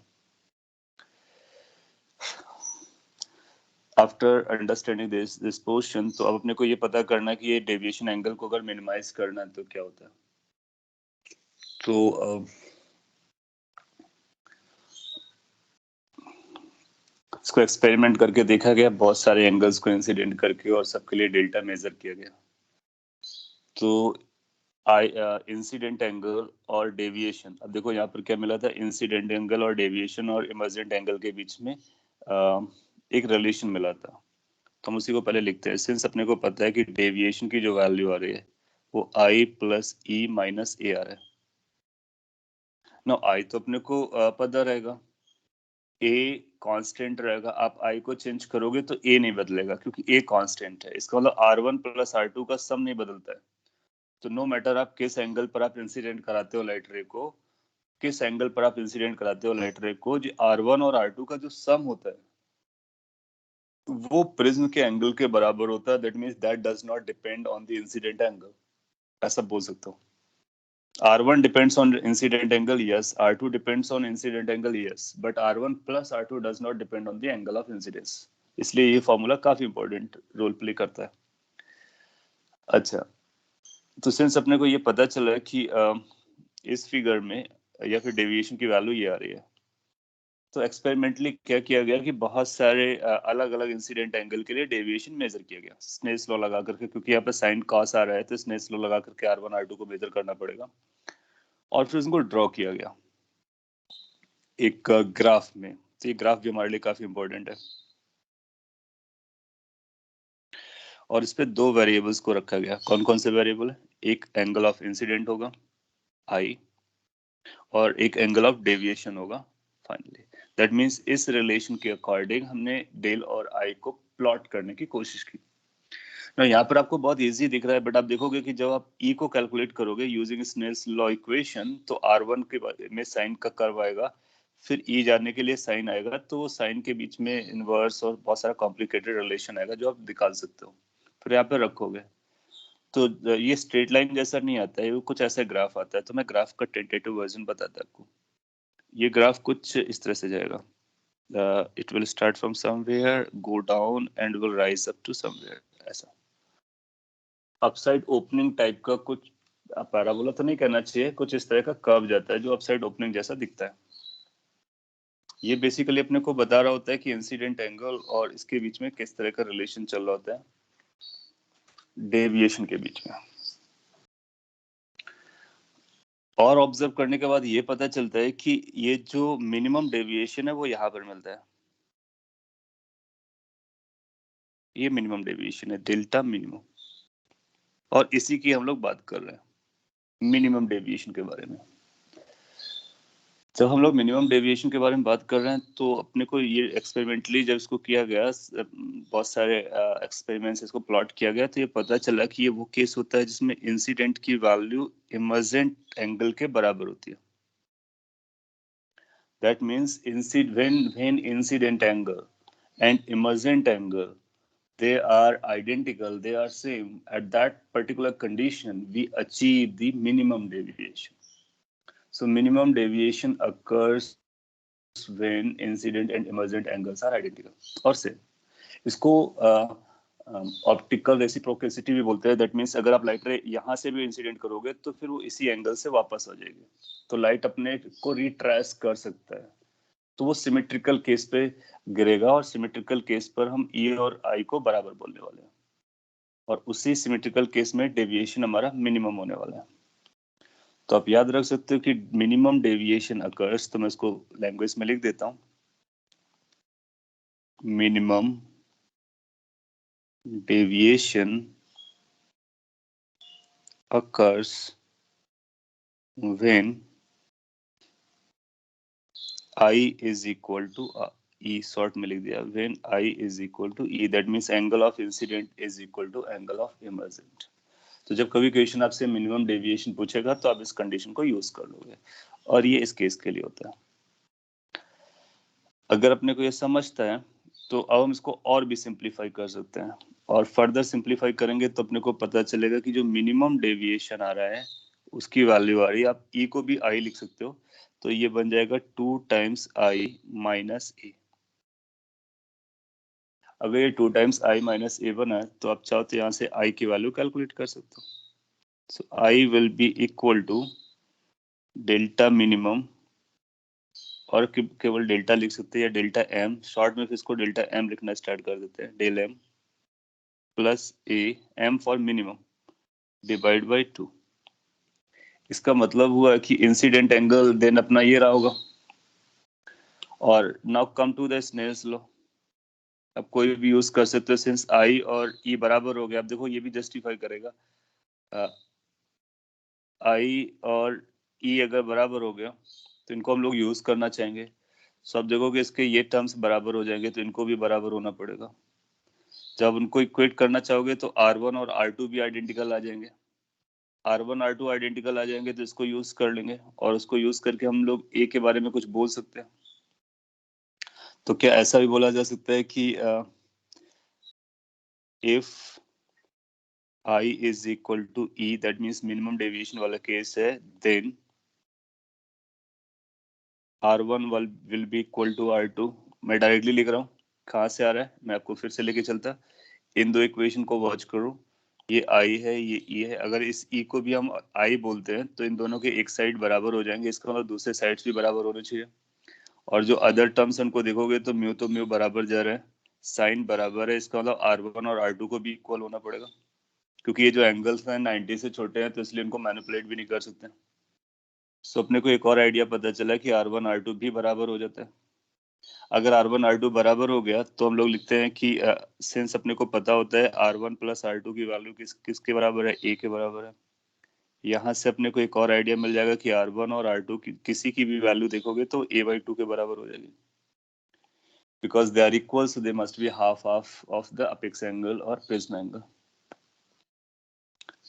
आफ्टर अंडरस्टैंडिंग दिस पोर्शन, तो अब अपने को ये पता करना है कि ये डेविएशन एंगल को अगर मिनिमाइज करना है तो क्या होता है। तो इसको एक्सपेरिमेंट करके देखा गया, बहुत सारे एंगल्स को इंसिडेंट करके और सबके लिए डेल्टा मेजर किया गया। तो इंसिडेंट एंगल और डेविएशन, अब देखो यहाँ पर क्या मिला था, इंसिडेंट एंगल और डेविएशन और इमर्जेंट एंगल के बीच में एक रिलेशन मिला था। तो हम उसी को पहले लिखते हैं। सिंस अपने को पता है कि डेविएशन की जो वैल्यू आ रही है वो I प्लस E माइनस ए आ रहा है ना। I तो अपने को पता रहेगा, A कांस्टेंट रहेगा। आप I को चेंज करोगे तो A नहीं बदलेगा क्योंकि A कांस्टेंट है। इसका मतलब R1 प्लस R2 का सम नहीं बदलता है। तो नो मैटर आप किस एंगल पर आप इंसिडेंट कराते हो लाइट रे को, किस एंगल पर आप इंसिडेंट कराते हो लाइट रे को, जो R1 और R2 का जो सम होता है वो प्रिज्म के एंगल के बराबर होता है। That means that does not depend on the incident angle, ऐसा बोल सकता हूँ। R1 depends on incident angle, yes. R2 depends on incident angle, yes. But R1 plus R2 does not depend on the angle of incidence. इसलिए ये formula काफी important role play करता है। अच्छा, तो सिंस अपने को ये पता चला कि इस फिगर में या फिर डेविएशन की वैल्यू ये आ रही है, तो एक्सपेरिमेंटली क्या किया गया कि बहुत सारे अलग अलग इंसिडेंट एंगल के लिए डेविएशन मेजर किया गया स्नेल्स लॉ लगा करके, क्योंकि यहाँ पे साइन कॉस आ रहा है तो स्नेल्स लॉ लगा करके R1 R2 को मेजर करना पड़ेगा और फिर उसको ड्रॉ किया गया एक ग्राफ में। तो ये ग्राफ भी हमारे लिए काफी इंपॉर्टेंट है और इस पे दो वेरिएबल्स को रखा गया। कौन कौन से वेरिएबल है? एक एंगल ऑफ इंसिडेंट होगा I और एक एंगल ऑफ डेविएशन होगा फाइनली। दैट मींस इस रिलेशन के अकॉर्डिंग हमने डेल और I को प्लॉट करने की कोशिश की ना। यहाँ पर आपको बहुत इजी दिख रहा है बट आप देखोगे कि जब आप E को कैलकुलेट करोगे यूजिंग स्नेल्स लॉ इक्वेशन तो R1 के में साइन का कर्व आएगा, फिर E जानने के लिए साइन आएगा, तो साइन के बीच में इनवर्स और बहुत सारा कॉम्प्लिकेटेड रिलेशन आएगा जो आप निकाल सकते हो। फिर यहाँ पे रखोगे तो ये स्ट्रेट लाइन जैसा नहीं आता है, वो कुछ ऐसा ग्राफ आता है। तो मैं ग्राफ का टेंटेटिव वर्जन बताता आपको। ये ग्राफ कुछ इस तरह से जाएगा, it will start from somewhere, go down and will rise up to somewhere, ऐसा अपसाइड ओपनिंग टाइप का कुछ। पैराबोला तो नहीं कहना चाहिए, कुछ इस तरह का कर्व जाता है जो अपसाइड ओपनिंग जैसा दिखता है। ये बेसिकली अपने को बता रहा होता है कि इंसिडेंट एंगल और इसके बीच में किस तरह का रिलेशन चल रहा होता है डेविएशन के बीच में। और ऑब्जर्व करने के बाद ये पता चलता है कि ये जो मिनिमम डेविएशन है वो यहाँ पर मिलता है, ये मिनिमम डेविएशन है, डेल्टा मिनिमम, और इसी की हम लोग बात कर रहे हैं, मिनिमम डेविएशन के बारे में। जब हम लोग मिनिमम डेविएशन के बारे में बात कर रहे हैं तो अपने को ये एक्सपेरिमेंटली जब इसको किया गया, बहुत सारे एक्सपेरिमेंट्स इसको प्लॉट किया गया, तो ये पता चला कि ये वो केस होता है जिसमें इंसिडेंट की वैल्यू इमर्जेंट एंगल के बराबर होती है। That means when incident angle and emergent angle, they are identical, they are same, at that particular condition we achieve the minimum deviation. So minimum deviation occurs when incident and emergent angles are identical और same. इसको optical रेसिप्रोकेसिटी भी बोलते हैं। That means अगर आप light रे यहाँ से भी इंसिडेंट करोगे तो फिर वो इसी एंगल से वापस आ जाएगी, तो लाइट अपने को रिट्रेस कर सकता है, तो वो सिमेट्रिकल केस पे गिरेगा, और सिमेट्रिकल केस पर हम ई और आई को बराबर बोलने वाले हैं, और उसी सिमेट्रिकल केस में डेविएशन हमारा मिनिमम होने वाला है। तो आप याद रख सकते हो कि मिनिमम डेविएशन अकर्स, तो मैं इसको लैंग्वेज में लिख देता हूं, minimum deviation occurs when I is equal to E, short में लिख दिया, when I is equal to E, that means angle of incident is equal to angle of emergent। तो जब कभी क्वेश्चन आपसे मिनिमम डेविएशन पूछेगा तो आप इस कंडीशन को यूज कर लोगे, और ये इस केस के लिए होता है। अगर अपने को ये समझता है तो अब हम इसको और भी सिंप्लीफाई कर सकते हैं, और फर्दर सिंप्लीफाई करेंगे तो अपने को पता चलेगा कि जो मिनिमम डेविएशन आ रहा है उसकी वैल्यू आ रही है, आप ई को भी आई लिख सकते हो, तो ये बन जाएगा 2 टाइम्स आई माइनस ए। अगर ये 2 टाइम्स आई माइनस ए बना है तो आप चाहो तो यहाँ से आई की वैल्यू कैलकुलेट कर सकते हो। So I will be equal to delta minimum, और केवल डेल्टा लिख सकते हैं या डेल्टा एम, शॉर्ट में फिर इसको डेल्टा एम लिखना स्टार्ट कर देते हैं, del M plus A, M for minimum, divide by 2। इसका मतलब हुआ कि इंसिडेंट एंगल देन अपना ये रहा होगा। और now come to the Snell's law, अब कोई भी यूज कर सकते हो, सिंस आई और ई बराबर हो गया। अब देखो ये भी जस्टिफाई करेगा, आई और ई अगर बराबर हो गया तो इनको हम लोग यूज करना चाहेंगे। सो अब देखोगे इसके ये टर्म्स बराबर हो जाएंगे तो इनको भी बराबर होना पड़ेगा। जब उनको इक्वेट करना चाहोगे तो R1 और R2 भी आइडेंटिकल आ जाएंगे, R1 R2 आइडेंटिकल आ जाएंगे तो इसको यूज कर लेंगे, और उसको यूज करके हम लोग ए के बारे में कुछ बोल सकते हैं। तो क्या ऐसा भी बोला जा सकता है कि if I is equal to E, that means minimum deviation वाला केस है, then R1 will be equal to R2। मैं डायरेक्टली लिख रहा हूँ, कहाँ से आ रहा है मैं आपको फिर से लेके चलता। इन दो इक्वेशन को वॉच करो, ये I है ये E है। अगर इस E को भी हम I बोलते हैं तो इन दोनों के एक साइड बराबर हो जाएंगे, इसका मतलब दूसरे साइड्स भी बराबर होने चाहिए। और जो अदर टर्म्स उनको देखोगे तो म्यू बराबर जा रहा है, साइन बराबर है, इसका मतलब R1 और R2 को भी इक्वल होना पड़ेगा, क्योंकि ये जो एंगल्स हैं 90 से छोटे हैं तो इसलिए इनको मैनिपुलेट भी नहीं कर सकते। सो अपने को एक और आइडिया पता चला कि R1 R2 भी बराबर हो जाता है। अगर R1 R2 बराबर हो गया तो हम लोग लिखते हैं कि सिंस अपने को पता होता है R1 प्लस R2 की वैल्यू किसके बराबर है, ए के बराबर है। यहाँ से अपने को एक और आइडिया मिल जाएगा कि R1 और R2 किसी की भी वैल्यू देखोगे तो a/2 के बराबर हो जाएगी, because they are equal, so they must be half of the apex angle और प्रिज्म एंगल।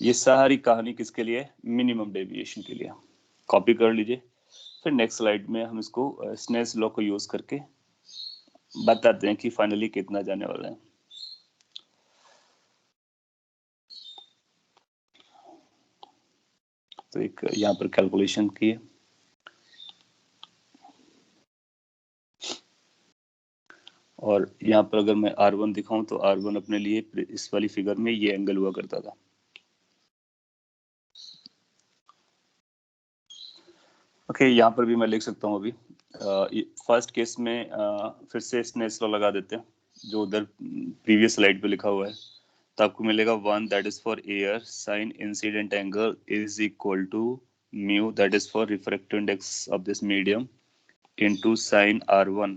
ये सारी कहानी किसके लिए, मिनिमम डेविएशन के लिए। कॉपी कर लीजिए, फिर नेक्स्ट स्लाइड में हम इसको स्नेल्स लॉ को यूज करके बताते हैं कि फाइनली कितना जाने वाला है। तो एक यहाँ पर कैलकुलेशन की है, और यहाँ पर अगर मैं R1 दिखाऊं तो R1 अपने लिए इस वाली फिगर में ये एंगल हुआ करता था। ओके, यहाँ पर भी मैं लिख सकता हूँ अभी। फर्स्ट केस में फिर से स्नेल्स लॉ लगा देते हैं जो उधर प्रीवियस स्लाइड पे लिखा हुआ है, तो आपको मिलेगा 1 that is for air sine incident angle is equal to mu, that is for refractive index of this medium, into sin r1.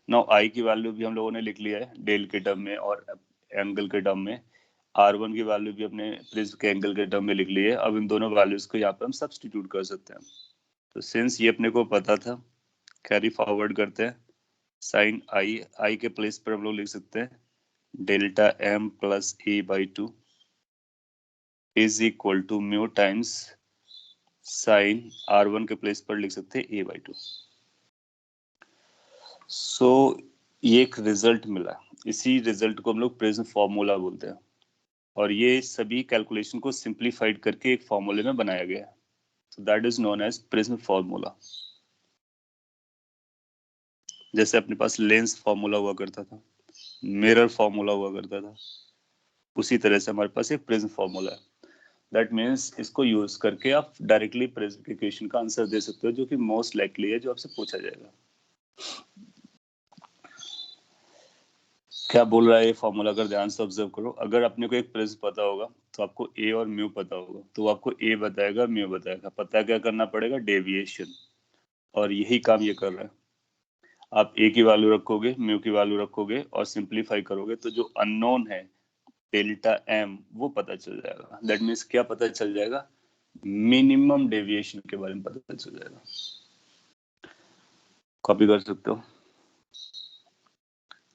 Now I की वैल्यू भी हम लोगों ने लिख लिया है डेल के टर्म में और एंगल के टर्म में, r1 की वैल्यू भी अपने प्रिज्म के एंगल के टर्म में लिख ली है। अब इन दोनों वैल्यूज को यहाँ पे हम सब्स्टिट्यूट कर सकते हैं। तो सिंस ये अपने को पता था, कैरी फॉरवर्ड करते हैं, साइन आई के प्लेस पर हम लोग लिख सकते हैं delta m plus a by 2 is equal to mu times sine r1 के प्लेस पर लिख सकते हैं a बाई 2। सो ये एक रिजल्ट मिला, इसी रिजल्ट को हम लोग प्रिज्म फॉर्मूला बोलते हैं, और ये सभी कैलकुलेशन को सिंप्लीफाइड करके एक फॉर्मूले में बनाया गया है। So that is known as prism formula. जैसे अपने पास लेंस फॉर्मूला हुआ करता था, मिरर फॉर्मूला हुआ करता था, उसी तरह से हमारे पास एक प्रिज्म फॉर्मूला है। दैट मीन्स इसको यूज करके आप डायरेक्टली प्रिज्म के इक्वेशन का आंसर दे सकते हो, जो कि मोस्ट लाइकली है जो आपसे पूछा जाएगा। क्या बोल रहा है ये फॉर्मूला, अगर ध्यान से ऑब्जर्व करो। अगर अपने को एक प्रिज्म पता होगा तो आपको ए और म्यू पता होगा, तो वो आपको ए बताएगा, म्यू बताएगा। पता क्या करना पड़ेगा, डेविएशन, और यही काम ये कर रहा है। आप ए की वैल्यू रखोगे, म्यू की वैल्यू रखोगे और सिंप्लीफाई करोगे, तो जो अननोन है डेल्टा एम वो पता चल जाएगा। दैट मीन्स क्या पता चल जाएगा, मिनिमम डेविएशन के बारे में पता चल जाएगा। कॉपी कर सकते हो।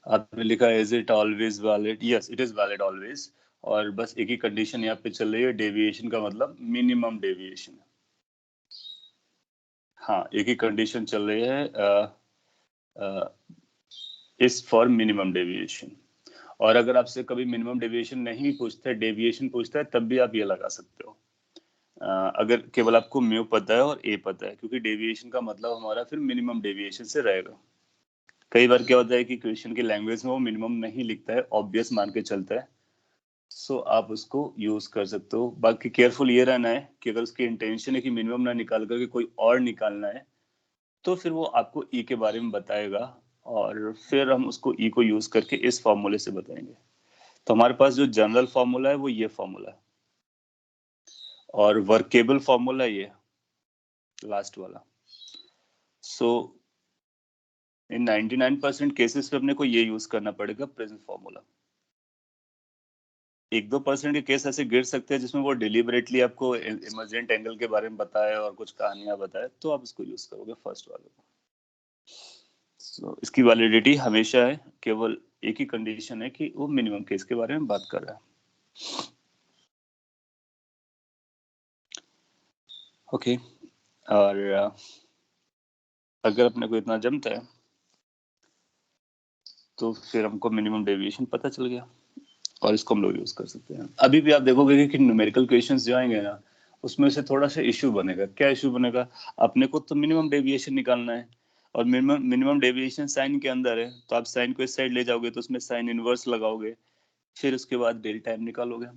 आपने लिखा is it always valid, yes it is valid always, और बस एक ही कंडीशन यहाँ पे चल रही है, डेविएशन का मतलब मिनिमम डेविएशन। हाँ, एक ही कंडीशन चल रही है, इज फॉर मिनिमम डेविएशन। और अगर आपसे कभी मिनिमम डेविएशन नहीं पूछता है, डेविएशन पूछता है, तब भी आप ये लगा सकते हो, अगर केवल आपको म्यू पता है और ए पता है, क्योंकि डेविएशन का मतलब हमारा फिर मिनिमम डेविएशन से रहेगा। कई बार क्या होता है कि क्वेश्चन की लैंग्वेज में वो मिनिमम नहीं लिखता है, ऑब्वियस मान के चलता है, सो आप उसको यूज कर सकते हो। बाकी केयरफुल ये रहना है कि अगर उसकी इंटेंशन है कि मिनिमम ना निकाल करके कोई और निकालना है, तो फिर वो आपको ई के बारे में बताएगा, और फिर हम उसको ई को यूज करके इस फॉर्मूले से बताएंगे। तो हमारे पास जो जनरल फॉर्मूला है वो ये फॉर्मूला है, और वर्केबल फॉर्मूला ये लास्ट वाला। सो इन 99% केसेस पे अपने को ये यूज करना पड़ेगा प्रेजेंट फॉर्मूला। 1-2% के केस ऐसे गिर सकते हैं जिसमें वो डिलिबरेटली आपको इमर्जेंट एंगल के बारे में बताए और कुछ कहानियां बताए, तो आप इसको यूज करोगे फर्स्ट वाले को। So, इसकी वैलिडिटी हमेशा है, केवल एक ही कंडीशन है कि वो मिनिमम केस के बारे में बात कर रहा है। ओके, और अगर अपने को इतना जमता है तो फिर हमको मिनिमम डेविएशन पता चल गया, और इसको हम लोग यूज कर सकते हैं। अभी भी आप देखोगे कि न्यूमेरिकल क्वेश्चंस जो आएंगे ना, उसमें से थोड़ा सा इश्यू बनेगा। क्या इश्यू बनेगा, अपने को तो मिनिमम डेविएशन निकालना है, और मिनिमम डेविएशन साइन के अंदर है, तो आप साइन को इस साइड ले जाओगे तो उसमें साइन इनवर्स लगाओगे, फिर उसके बाद डेल्टा एम निकालोगे।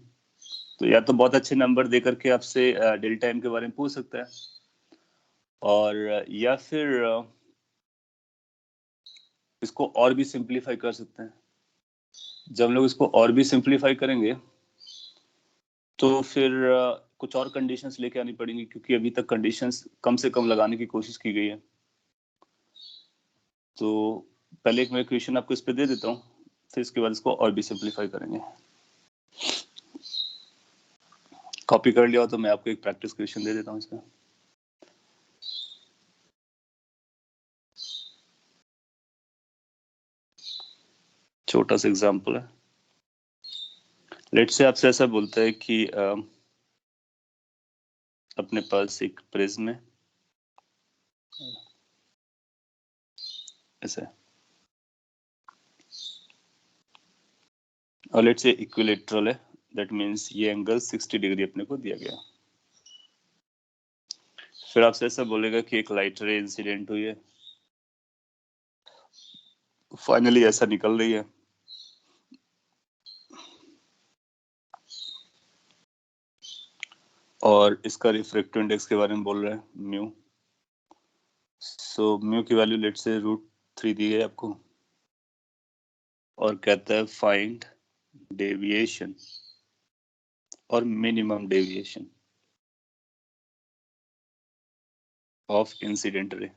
तो या तो बहुत अच्छे नंबर दे करके आपसे डेल्टा एम के बारे में पूछ सकता है, और या फिर इसको और भी सिंप्लीफाई कर सकते हैं। जब हम लोग इसको और भी सिंप्लीफाई करेंगे तो फिर कुछ और कंडीशंस लेके आनी पड़ेंगी, क्योंकि अभी तक कंडीशंस कम से कम लगाने की कोशिश की गई है। तो पहले एक मैं क्वेश्चन आपको इस पे दे देता हूँ, फिर इसके बाद इसको और भी सिंप्लीफाई करेंगे। कॉपी कर लिया हो तो मैं आपको एक प्रैक्टिस क्वेश्चन दे देता हूँ इसका। छोटा सा एग्जांपल है। लेट से आपसे ऐसा बोलता है कि अपने पास एक प्रिज्म है ऐसे, और लेट से इक्विलेटरल है, दैट मीन्स ये एंगल 60 डिग्री अपने को दिया गया। फिर आपसे ऐसा बोलेगा कि एक लाइट रे इंसिडेंट हुई है, फाइनली ऐसा निकल रही है, और इसका रिफ्रैक्टिव इंडेक्स के बारे में बोल रहा है म्यू। सो म्यू की वैल्यू लेट से √3 दी है आपको, और कहता है फाइंड डेविएशन और minimum deviation. Of incident ray.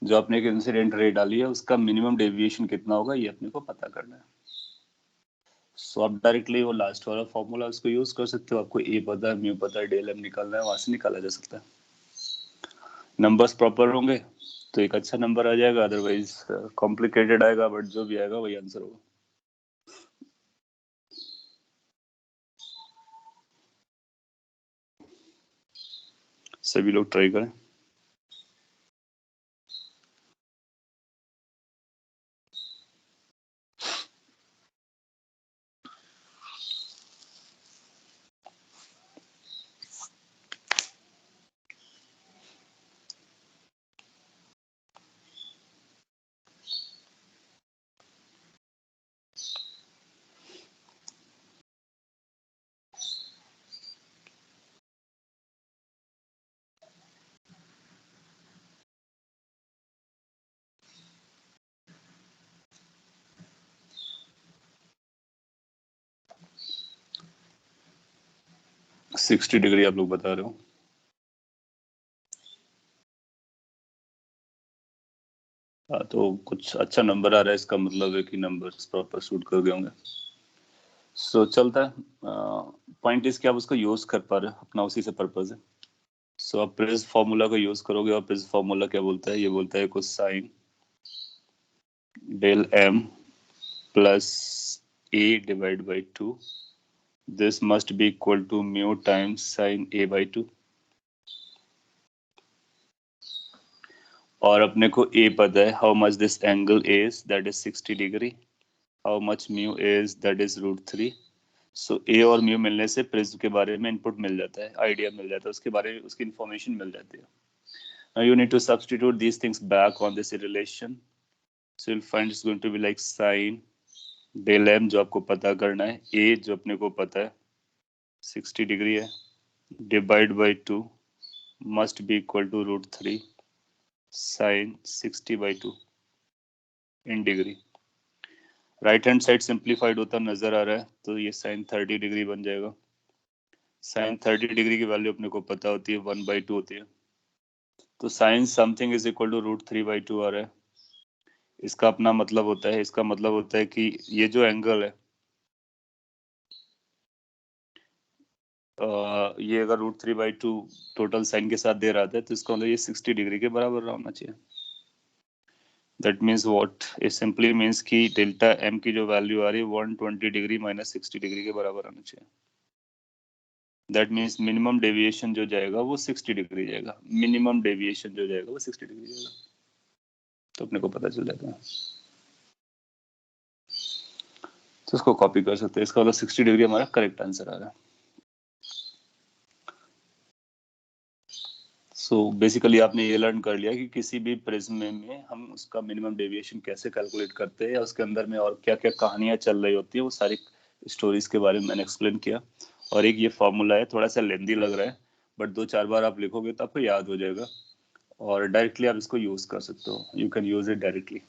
जो आपने एक इंसिडेंट रे डाली है उसका मिनिमम डेविएशन कितना होगा ये अपने को पता करना है। सो आप डायरेक्टली वो लास्ट वाला फॉर्मूला उसको यूज कर सकते हो। आपको ए पता है, म्यू पता है, डेल एम निकालना है, वहां से निकाला जा सकता है। नंबर्स प्रॉपर होंगे तो एक अच्छा नंबर आ जाएगा, अदरवाइज कॉम्प्लिकेटेड आएगा, बट जो भी आएगा वही आंसर होगा। सभी लोग ट्राई करें। सिक्सटी डिग्री आप लोग बता रहे हो। हाँ, तो कुछ अच्छा नंबर आ रहा है, इसका मतलब है कि नंबर्स प्रॉपर शूट कर गए होंगे। सो चलता है। पॉइंट इज कि आप उसको यूज कर पा रहे हो, अपना उसी से पर्पज है। सो आप प्रिज फॉर्मूला को यूज करोगे, और प्रिज फॉर्मूला क्या बोलता है? ये बोलता है कुछ sine del M plus A divide by two, this must be equal to mu times sine A by two. और अपने को ए पता है, how much this angle is, that is 60 degree, how much mu is, that is √3। So A और mu मिलने से prism के बारे में इनपुट मिल जाता है, आइडिया मिल जाता है, उसके बारे में उसकी इन्फॉर्मेशन मिल जाती है। Now you need to substitute these things back on this relation. So you'll find it's going to be like sin del m जो आपको पता करना है, a जो अपने को पता है 60 डिग्री है, divide by 2 must be equal to √3 sin 60/2 in degree. Right hand side simplified होता नजर आ रहा है, तो ये sin 30 डिग्री बन जाएगा। sin 30 डिग्री की वैल्यू अपने को पता होती है 1/2 होती है, तो sin something is equal to √3/2 आ रहा है। इसका अपना मतलब होता है, इसका मतलब होता है कि ये जो एंगल है, ये अगर √3/2 टोटल साइन के साथ दे रहा था, तो इसका मतलब ये 60 डिग्री के बराबर होना चाहिए। That means what it simply means कि डेल्टा एम की जो वैल्यू आ रही है 120 डिग्री माइनस 60 डिग्री के बराबर आना चाहिए। दैट मीन्स मिनिमम डेविएशन जो जाएगा वो 60 डिग्री जाएगा, मिनिमम डेविएशन जो जाएगा वो 60 डिग्री जाएगा। तो अपने को पता चल जाता है, तो इसको कॉपी कर सकते हैं। इसका मतलब 60 डिग्री हमारा करेक्ट आंसर आ रहा है। सो बेसिकली आपने ये लर्न कर लिया कि किसी भी प्रिज्म में हम उसका मिनिमम डेविएशन कैसे कैलकुलेट करते हैं, या उसके अंदर में और क्या क्या कहानियां चल रही होती है, वो सारी स्टोरीज के बारे में मैंने एक्सप्लेन किया। और एक ये फॉर्मूला है, थोड़ा सा लेंदी लग रहा है, बट 2-4 बार आप लिखोगे तो आपको याद हो जाएगा, और डायरेक्टली आप इसको यूज कर सकते हो। You can use it directly.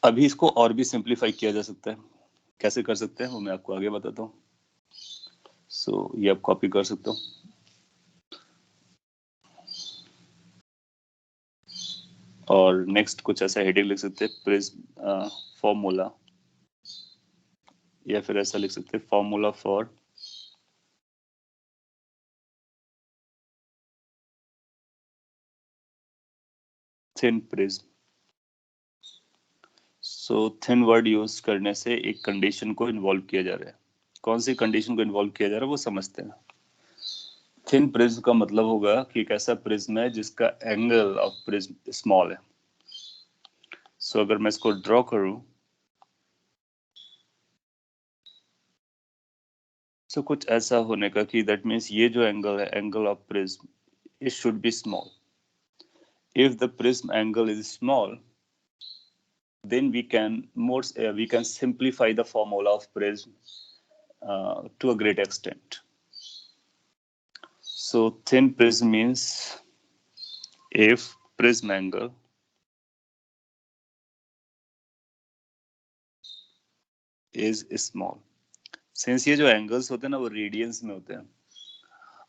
अभी इसको और भी सिंप्लीफाई किया जा सकता है। कैसे कर सकते हैं वो मैं आपको आगे बताता हूँ। सो ये आप कॉपी कर सकते हो, और नेक्स्ट कुछ ऐसा हेडिंग लिख सकते हैं, प्रिज्म फॉर्मूला, या फिर ऐसा लिख सकते हैं, formula for thin prism. So thin word use करने से एक कंडीशन को इन्वॉल्व किया जा रहा है। कौन सी कंडीशन को इन्वॉल्व किया जा रहा है वो समझते हैं। थिन प्रिज्म का मतलब होगा कि एक ऐसा प्रिज्म है जिसका एंगल ऑफ प्रिज्म स्मॉल है। सो अगर मैं इसको ड्रॉ करूं, सो कुछ ऐसा होने का कि दैट मीन्स ये जो एंगल है, angle of prism, it should be small. If the prism angle is small, then we can simplify the formula of prism to a great extent. So thin prism means if prism angle is small. Since ये जो angles होते हैं ना वो radiance में होते हैं,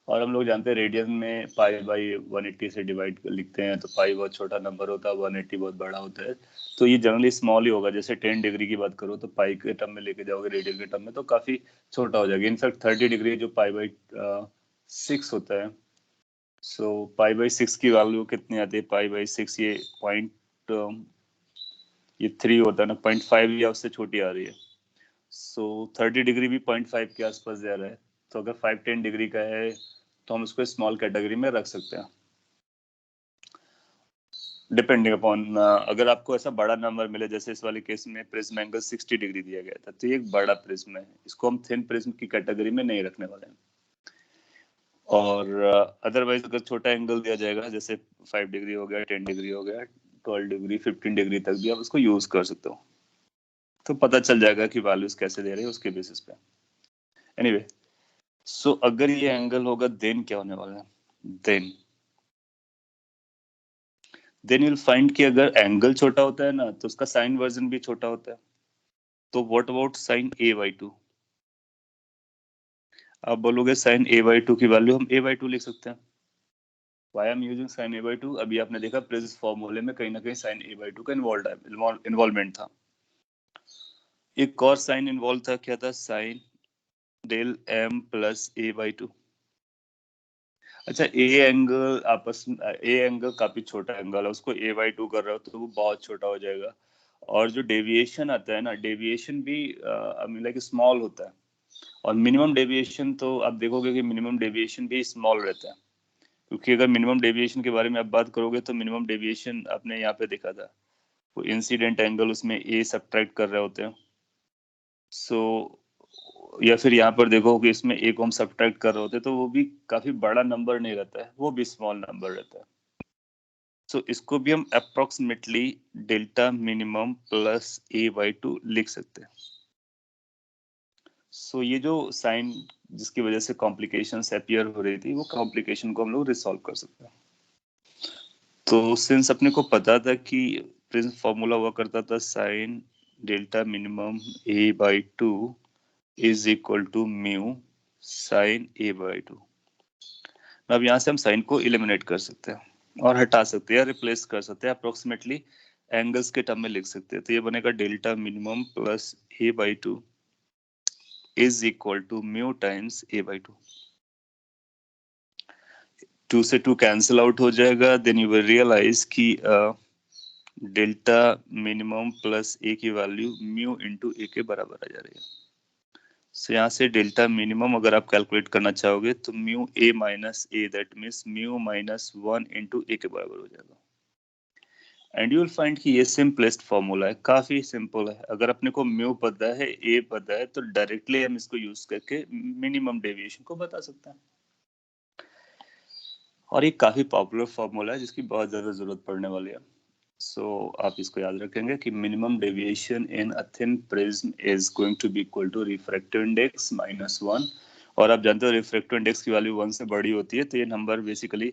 और हम लोग जानते हैं रेडियन में पाई बाई 180 से डिवाइड लिखते हैं, तो पाई बहुत छोटा नंबर होता है, 180 बहुत बड़ा होता है, तो ये जनरली स्मॉल ही होगा। जैसे 10 डिग्री की बात करो तो पाई के टर्म में लेके जाओगे रेडियन के टर्म में तो काफी छोटा हो जाएगा। इनफैक्ट 30 डिग्री जो पाई बाई 6 होता है, सो पाई बाई 6 की वैल्यू कितनी आती है, पाई बाई 6 ये ये 3 होता है ना, 0.5 या उससे छोटी आ रही है। सो 30 डिग्री भी 0.5 के आसपास जा रहा है, तो अगर 5-10 डिग्री का है तो हम उसको स्मॉल कैटेगरी में रख सकते हैं, डिपेंडिंग अपॉन अगर आपको ऐसा बड़ा नंबर मिले, जैसे इस वाले केस में प्रिज्म एंगल 60 डिग्री दिया गया था, तो ये एक बड़ा प्रिज्म है, इसको हम थिन प्रिज्म की कैटेगरी में नहीं रखने वाले हैं। और अदरवाइज अगर छोटा एंगल दिया जाएगा, जैसे 5 डिग्री हो गया, 10 डिग्री हो गया, 12 डिग्री, 15 डिग्री तक भी आप उसको यूज कर सकते हो, तो पता चल जाएगा कि वैल्यूज कैसे दे रहे हैं उसके बेसिस पे। एनीवे, सो अगर ये एंगल होगा देन क्या होने वाला है, देन यूल फाइंड कि अगर एंगल छोटा होता है ना तो उसका साइन वर्जन भी छोटा होता है। तो what about sine a by 2? आप बोलोगे साइन a बाई 2 की वैल्यू हम a बाई 2 लिख सकते हैं। Why am using sine a by 2? अभी आपने देखा प्रेजेंस फॉर्मूले में कहीं ना कहीं साइन a बाई 2 का इन्वॉल्वमेंट था। एक और साइन इन्वॉल्व था, क्या था, sine del m plus a by 2। अच्छा, ए एंगल काफी छोटा एंगल है, उसको a बाई 2 कर रहे हो तो वो बहुत छोटा हो जाएगा। और जो डेविएशन आता है ना, डेविएशन भी लाइक स्मॉल होता है, और मिनिमम डेविएशन तो आप देखोगे कि मिनिमम डेविएशन भी स्मॉल रहता है, क्योंकि अगर मिनिमम डेविएशन के बारे में आप बात करोगे तो मिनिमम डेविएशन आपने यहाँ पे देखा था, वो इंसिडेंट एंगल उसमें ए सब्ट्रैक्ट कर रहे होते हैं। सो या फिर यहाँ पर देखो कि इसमें एक हम सब्ट्रैक्ट कर रहे होते हैं, तो वो भी काफी बड़ा नंबर नहीं रहता है, वो भी स्मॉल नंबर रहता है। सो इसको भी हम approximately delta minimum plus A by 2 लिख सकते हैं। सो ये जो साइन जिसकी वजह से कॉम्प्लिकेशंस अपीयर हो रही थी, वो कॉम्प्लिकेशन को हम लोग रिसॉल्व कर सकते हैं। तो सिंस अपने को पता था कि प्रिंस फॉर्मूला हुआ करता था sine delta minimum A by 2 is equal to mu sine A by 2। अब यहाँ से हम साइन को इलिमिनेट कर सकते हैं और हटा सकते हैं या रिप्लेस कर सकते हैं, अप्रोक्सीमेटली एंगल्स के टर्म में लिख सकते हैं। तो ये बनेगा delta minimum plus A by 2 is equal to mu times A by 2। 2 से 2 कैंसिल आउट हो जाएगा, देन यू विल रियलाइज कि डेल्टा मिनिमम प्लस ए की वैल्यू म्यू इंटू ए के बराबर आ जा रही है। सो यहाँ से डेल्टा मिनिमम अगर आप कैलकुलेट करना चाहोगे तो mu A minus A, that means mu minus 1 into A के बराबर हो जाएगा। एंड यू विल फाइंड कि ये सिंपलेस्ट फॉर्मूला है, काफी सिंपल है। अगर अपने को म्यू पता है, ए पता है, तो डायरेक्टली हम इसको यूज करके मिनिमम डेविएशन को बता सकते हैं। और ये काफी पॉपुलर फॉर्मूला है जिसकी बहुत ज्यादा जरूरत पड़ने वाली है। सो आप इसको याद रखेंगे कि minimum deviation in a thin prism is going to be equal to refractive index minus 1। और आप जानते हो रिफ्रैक्टिव इंडेक्स की वैल्यू 1 से बड़ी होती है, तो ये नंबर बेसिकली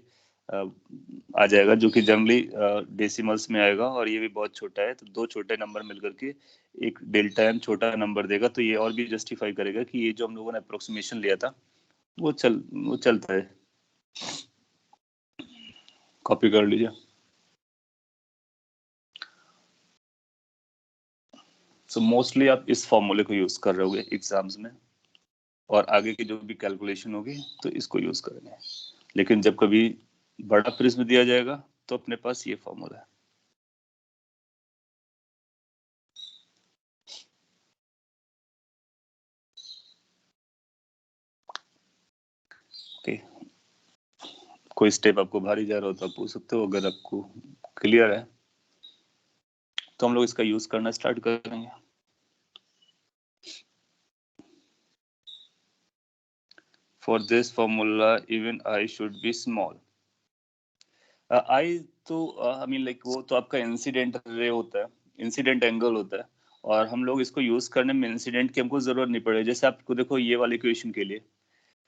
आ जाएगा, जो कि जनरली डेसिमल्स में आएगा, और ये भी बहुत छोटा है, तो दो छोटे नंबर मिलकर के एक डेल्टा एम छोटा नंबर देगा। तो ये और भी जस्टिफाई करेगा कि ये जो हम लोगों ने अप्रोक्सीमेशन लिया था वो चलता है। कॉपी कर लीजिए। सो मोस्टली आप इस फॉर्मूले को यूज कर रहे होगे एग्जाम्स में, और आगे की जो भी कैलकुलेशन होगी तो इसको यूज करेंगे। लेकिन जब कभी बड़ा प्रिज्म दिया जाएगा तो अपने पास ये फॉर्मूला है। ओके, कोई स्टेप आपको भारी जा रहा हो तो आप पूछ सकते हो, अगर आपको क्लियर है तो हम लोग इसका यूज करना स्टार्ट करेंगे। For this formula even I should be small. I तो आई मीन लाइक वो तो आपका इंसिडेंट रे होता है, इंसिडेंट एंगल होता है, और हम लोग इसको यूज करने में इंसिडेंट की हमको जरूरत नहीं पड़े। जैसे आपको देखो ये वाली इक्वेशन के लिए,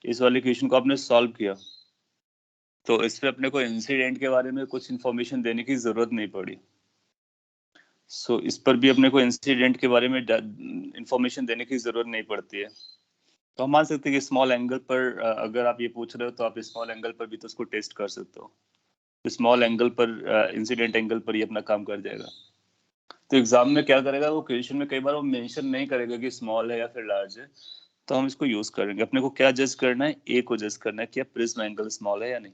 इस वाली इक्वेशन को आपने सॉल्व किया तो इस पे अपने को इंसिडेंट के बारे में कुछ इन्फॉर्मेशन देने की जरूरत नहीं पड़ी। सो इस पर भी अपने को इंसिडेंट के बारे में इंफॉर्मेशन देने की जरूरत नहीं पड़ती है। तो हम मान सकते हैं कि स्मॉल एंगल पर अगर आप ये पूछ रहे हो तो आप स्मॉल एंगल पर भी तो उसको टेस्ट कर सकते हो। स्मॉल एंगल पर इंसिडेंट एंगल पर ही अपना काम कर जाएगा। तो एग्जाम में क्या करेगा, वो क्वेश्चन में कई बार वो मेंशन नहीं करेगा कि स्मॉल है या फिर लार्ज है, तो हम इसको यूज करेंगे। अपने को क्या जज करना है, ए को जज करना है कि प्रिज्म एंगल स्मॉल है या नहीं।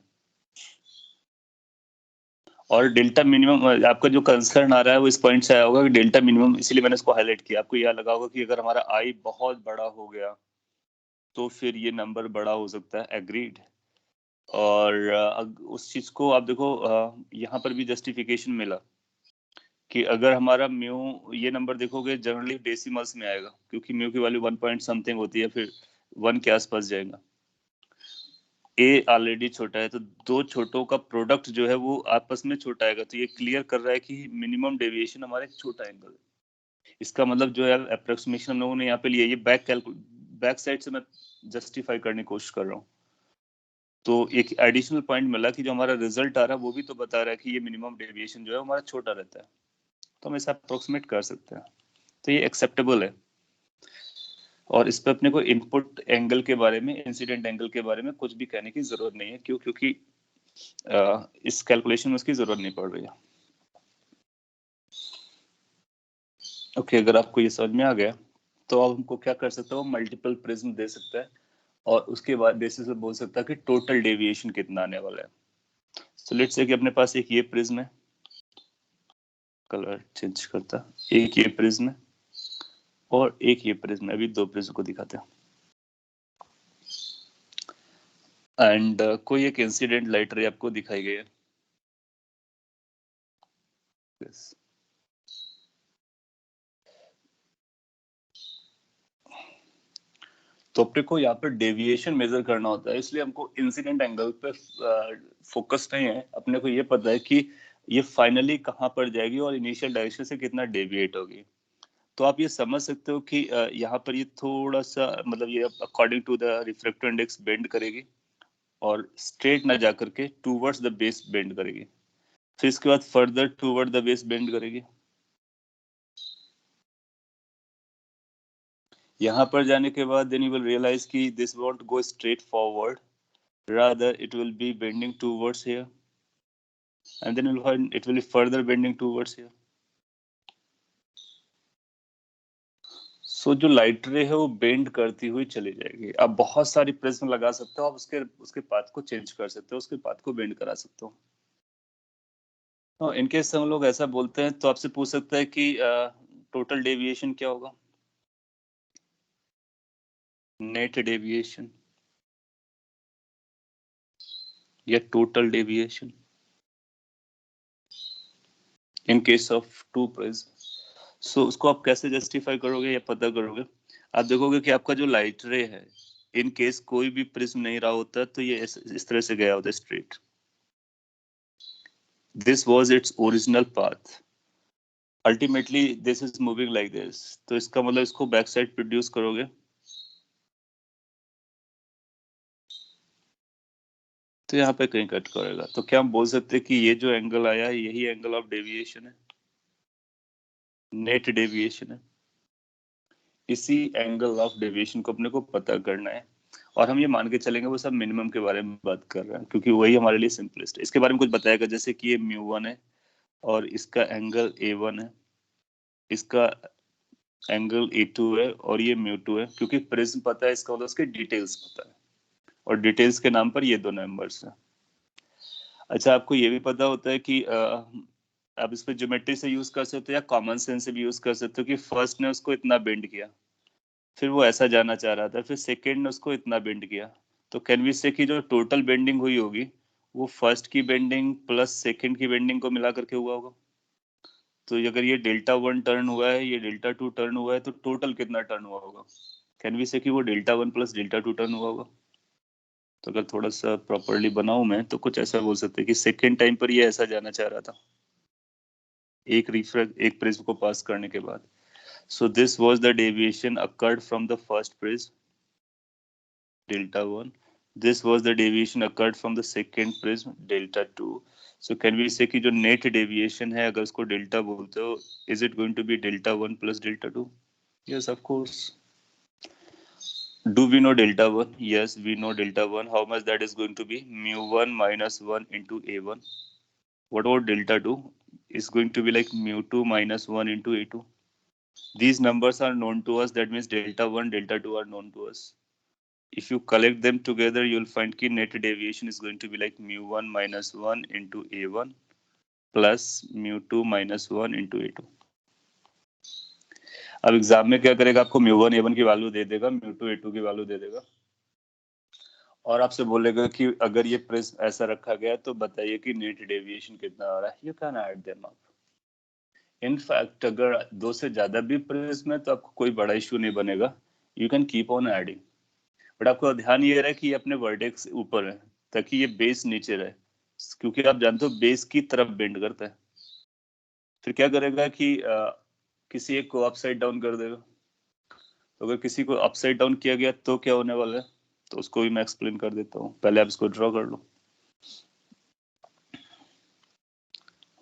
और डेल्टा मिनिमम, आपका जो कंसर्न आ रहा है वो इस पॉइंट से आया होगा कि डेल्टा मिनिमम, इसीलिए मैंने इसको हाईलाइट किया। आपको यह लगा होगा कि अगर हमारा आई बहुत बड़ा हो गया तो फिर ये नंबर बड़ा हो सकता है, एग्रीड। और उस चीज को आप देखो, यहाँ पर भी जस्टिफिकेशन मिला कि अगर हमारा म्यू, ये नंबर देखोगे जनरली डेसिमल्स में आएगा, क्योंकि म्यू की वैल्यू 1 पॉइंट समथिंग होती है, फिर 1 के आसपास जाएगा। ए ऑलरेडी छोटा है, तो दो छोटों का प्रोडक्ट जो है वो आपस में छोटा आएगा, तो ये क्लियर कर रहा है कि मिनिमम डेविएशन हमारा एक छोटा एंगल है। इसका मतलब जो है अप्रोक्सीमेशन हम लोगों ने यहाँ पे लिया, ये बैक साइड से मैं जस्टिफाई करने की कोशिश कर रहा हूँ। तो एक एडिशनल पॉइंट मिला कि जो हमारा रिजल्ट आ रहा है वो भी तो बता रहा है कि ये मिनिमम डेविएशन जो है हमारा छोटा रहता है, तो हम इसे अप्रोक्सीमेट कर सकते हैं, तो ये एक्सेप्टेबल है। और इस पे अपने को इनपुट एंगल के बारे में, इंसिडेंट एंगल के बारे में कुछ भी कहने की जरूरत नहीं है। क्यों? क्योंकि इस कैलकुलेशन में उसकी जरूरत नहीं पड़ रही है। ओके, अगर आपको ये समझ में आ गया तो आप हमको क्या कर सकते हो, मल्टीपल प्रिज्म दे सकता है और उसके बाद बेसिस पे बोल सकता है कि टोटल डेविएशन कितना आने वाला है। सो लेट्स से कि अपने पास एक ये प्रिज्म है, कलर चेंज करता, एक ये प्रिज्म है और एक ये प्रिज्म है। अभी दो प्रिज्म को दिखाते हैं। एंड कोई एक इंसिडेंट लाइट रे आपको दिखाई गई है। yes. तो अपने को यहाँ पर डेविएशन मेजर करना होता है, इसलिए हमको इंसिडेंट एंगल पे फोकस नहीं है। अपने को ये पता है कि ये फाइनली कहाँ पर जाएगी और इनिशियल डायरेक्शन से कितना डेविएट होगी। तो आप ये समझ सकते हो कि यहाँ पर ये थोड़ा सा, मतलब ये according to the refractive index bend करेगी और स्ट्रेट ना जाकर के टूवर्ड्स द बेस बेंड करेगी, फिर इसके बाद further toward the base bend करेगी। यहाँ पर जाने के बाद देन यू विल रियलाइज कि this won't go straight forward, rather it will be bending towards here, and then it will be further bending towards here. सो जो लाइट रे है वो बेंड करती हुई चली जाएगी। आप बहुत सारी प्रिज्म लगा सकते हो, आप उसके पाथ को चेंज कर सकते हो, उसके पाथ को बेंड करा सकते हो। तो इनकेस हम लोग ऐसा बोलते हैं तो आपसे पूछ सकता है कि टोटल डेविएशन क्या होगा, नेट डेविएशन या total deviation in case of two prism. So उसको आप कैसे जस्टिफाई करोगे या पता करोगे? आप देखोगे कि आपका जो लाइट रे है, इन केस कोई भी प्रिज्म नहीं रहा होता तो ये इस तरह से गया होता straight. This was its original path, ultimately this is moving like this. तो इसका मतलब इसको बैक साइड प्रोड्यूस करोगे तो यहाँ पे कहीं कट करेगा। तो क्या हम बोल सकते हैं कि ये जो एंगल आया है यही एंगल ऑफ डेविएशन है, नेट डेविएशन है। इसी एंगल ऑफ डेविएशन को अपने को पता करना है और हम ये मान के चलेंगे वो सब मिनिमम के बारे में बात कर रहे हैं, क्योंकि वही हमारे लिए सिंपलेस्ट है। इसके बारे में कुछ बताएगा, जैसे कि ये म्यू1 है और इसका एंगल A1 है, इसका एंगल A2 है और ये म्यू2 है। क्योंकि प्रिज्म पता है, इसका मतलब उसके डिटेल्स पता है और डिटेल्स के नाम पर ये दो नंबर्स हैं। अच्छा, आपको ये भी पता होता है कि आप इस पे ज्योमेट्री से यूज कर सकते हो या कॉमन सेंस से भी यूज कर सकते हो कि फर्स्ट ने उसको इतना बेंड किया, फिर वो ऐसा जाना चाह रहा था, फिर सेकेंड ने उसको इतना बेंड किया, तो कैन वी से कि जो टोटल बेंडिंग हुई होगी वो फर्स्ट की बेंडिंग प्लस सेकेंड की बेंडिंग को मिला करके हुआ होगा। तो अगर ये डेल्टा 1 टर्न हुआ है, ये डेल्टा 2 टर्न हुआ है, तो टोटल कितना टर्न हुआ होगा? कैन वी से कि वो डेल्टा 1 प्लस डेल्टा 2 टर्न हुआ होगा। तो अगर थोड़ा सा प्रॉपरली बनाऊं मैं तो कुछ ऐसा बोल सकते हैं कि सेकेंड टाइम पर ये ऐसा जाना चाह रहा था एक प्रिज्म को पास करने के बाद। So this was the deviation occurred from the first prism, delta 1, This was the deviation occurred from the second prism delta 2. So can we say कि जो net deviation है अगर उसको delta बोलते हो, is it going to be delta 1 plus delta 2? Yes, of course. Do we know delta 1? Yes, we know delta 1. How much that is going to be? Mu 1 minus 1 into A1. What about delta 2? It's going to be like mu 2 minus 1 into A2. These numbers are known to us. That means delta 1, delta 2 are known to us. If you collect them together, you'll find कि net deviation is going to be like mu 1 minus 1 into A1 plus mu 2 minus 1 into A2. अब exam में क्या करेगा, आपको mu one ए one की value दे देगा, mu two A to की value दे देगा, और आपसे बोलेगा कि अगर ये प्रिज्म ऐसा रखा गया तो बताइए कि नेट डेविएशन कितना आ रहा है. You can add them up. In fact अगर दो से ज्यादा भी प्रिज्म है तो आपको कोई बड़ा इश्यू नहीं बनेगा. You can keep on adding. But आपको ध्यान ये रहे कि ये अपने वर्टेक्स ऊपर है ताकि ये बेस नीचे रहे, क्योंकि आप जानते हो बेस की तरफ बेंड करता है. फिर क्या करेगा कि किसी एक को अपसाइड डाउन कर देगा. तो अगर किसी को अपसाइड डाउन किया गया तो क्या होने वाला है, तो उसको भी मैं एक्सप्लेन कर देता हूँ. पहले आप इसको ड्रॉ कर लो,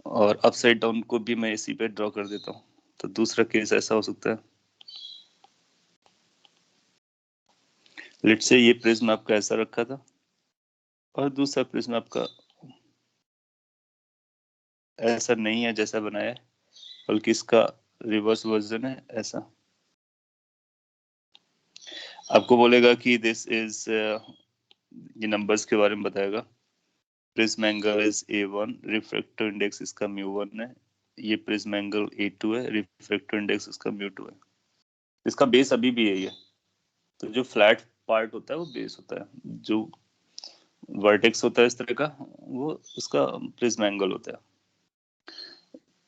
और अपसाइड डाउन को भी मैं इसी पे ड्रॉ कर देता हूँ. तो दूसरा केस ऐसा हो सकता है, लेट्स से ये प्रिज्म आपका ऐसा रखा था और दूसरा प्रिज्म आपका ऐसा नहीं है जैसा बनाया है, बल्कि इसका रिवर्स वर्जन है ऐसा. आपको बोलेगा कि दिस इज, ये नंबर्स के बारे में बताएगा. Prism angle is A1, refractive index इसका μ1 है. ये प्रिज्म एंगल A2 है, रिफ्रैक्टिव इंडेक्स इसका μ2 है. इसका बेस अभी भी यही है. तो जो फ्लैट पार्ट होता है वो बेस होता है, जो वर्टेक्स होता है इस तरह का वो उसका प्रिज्म एंगल होता है.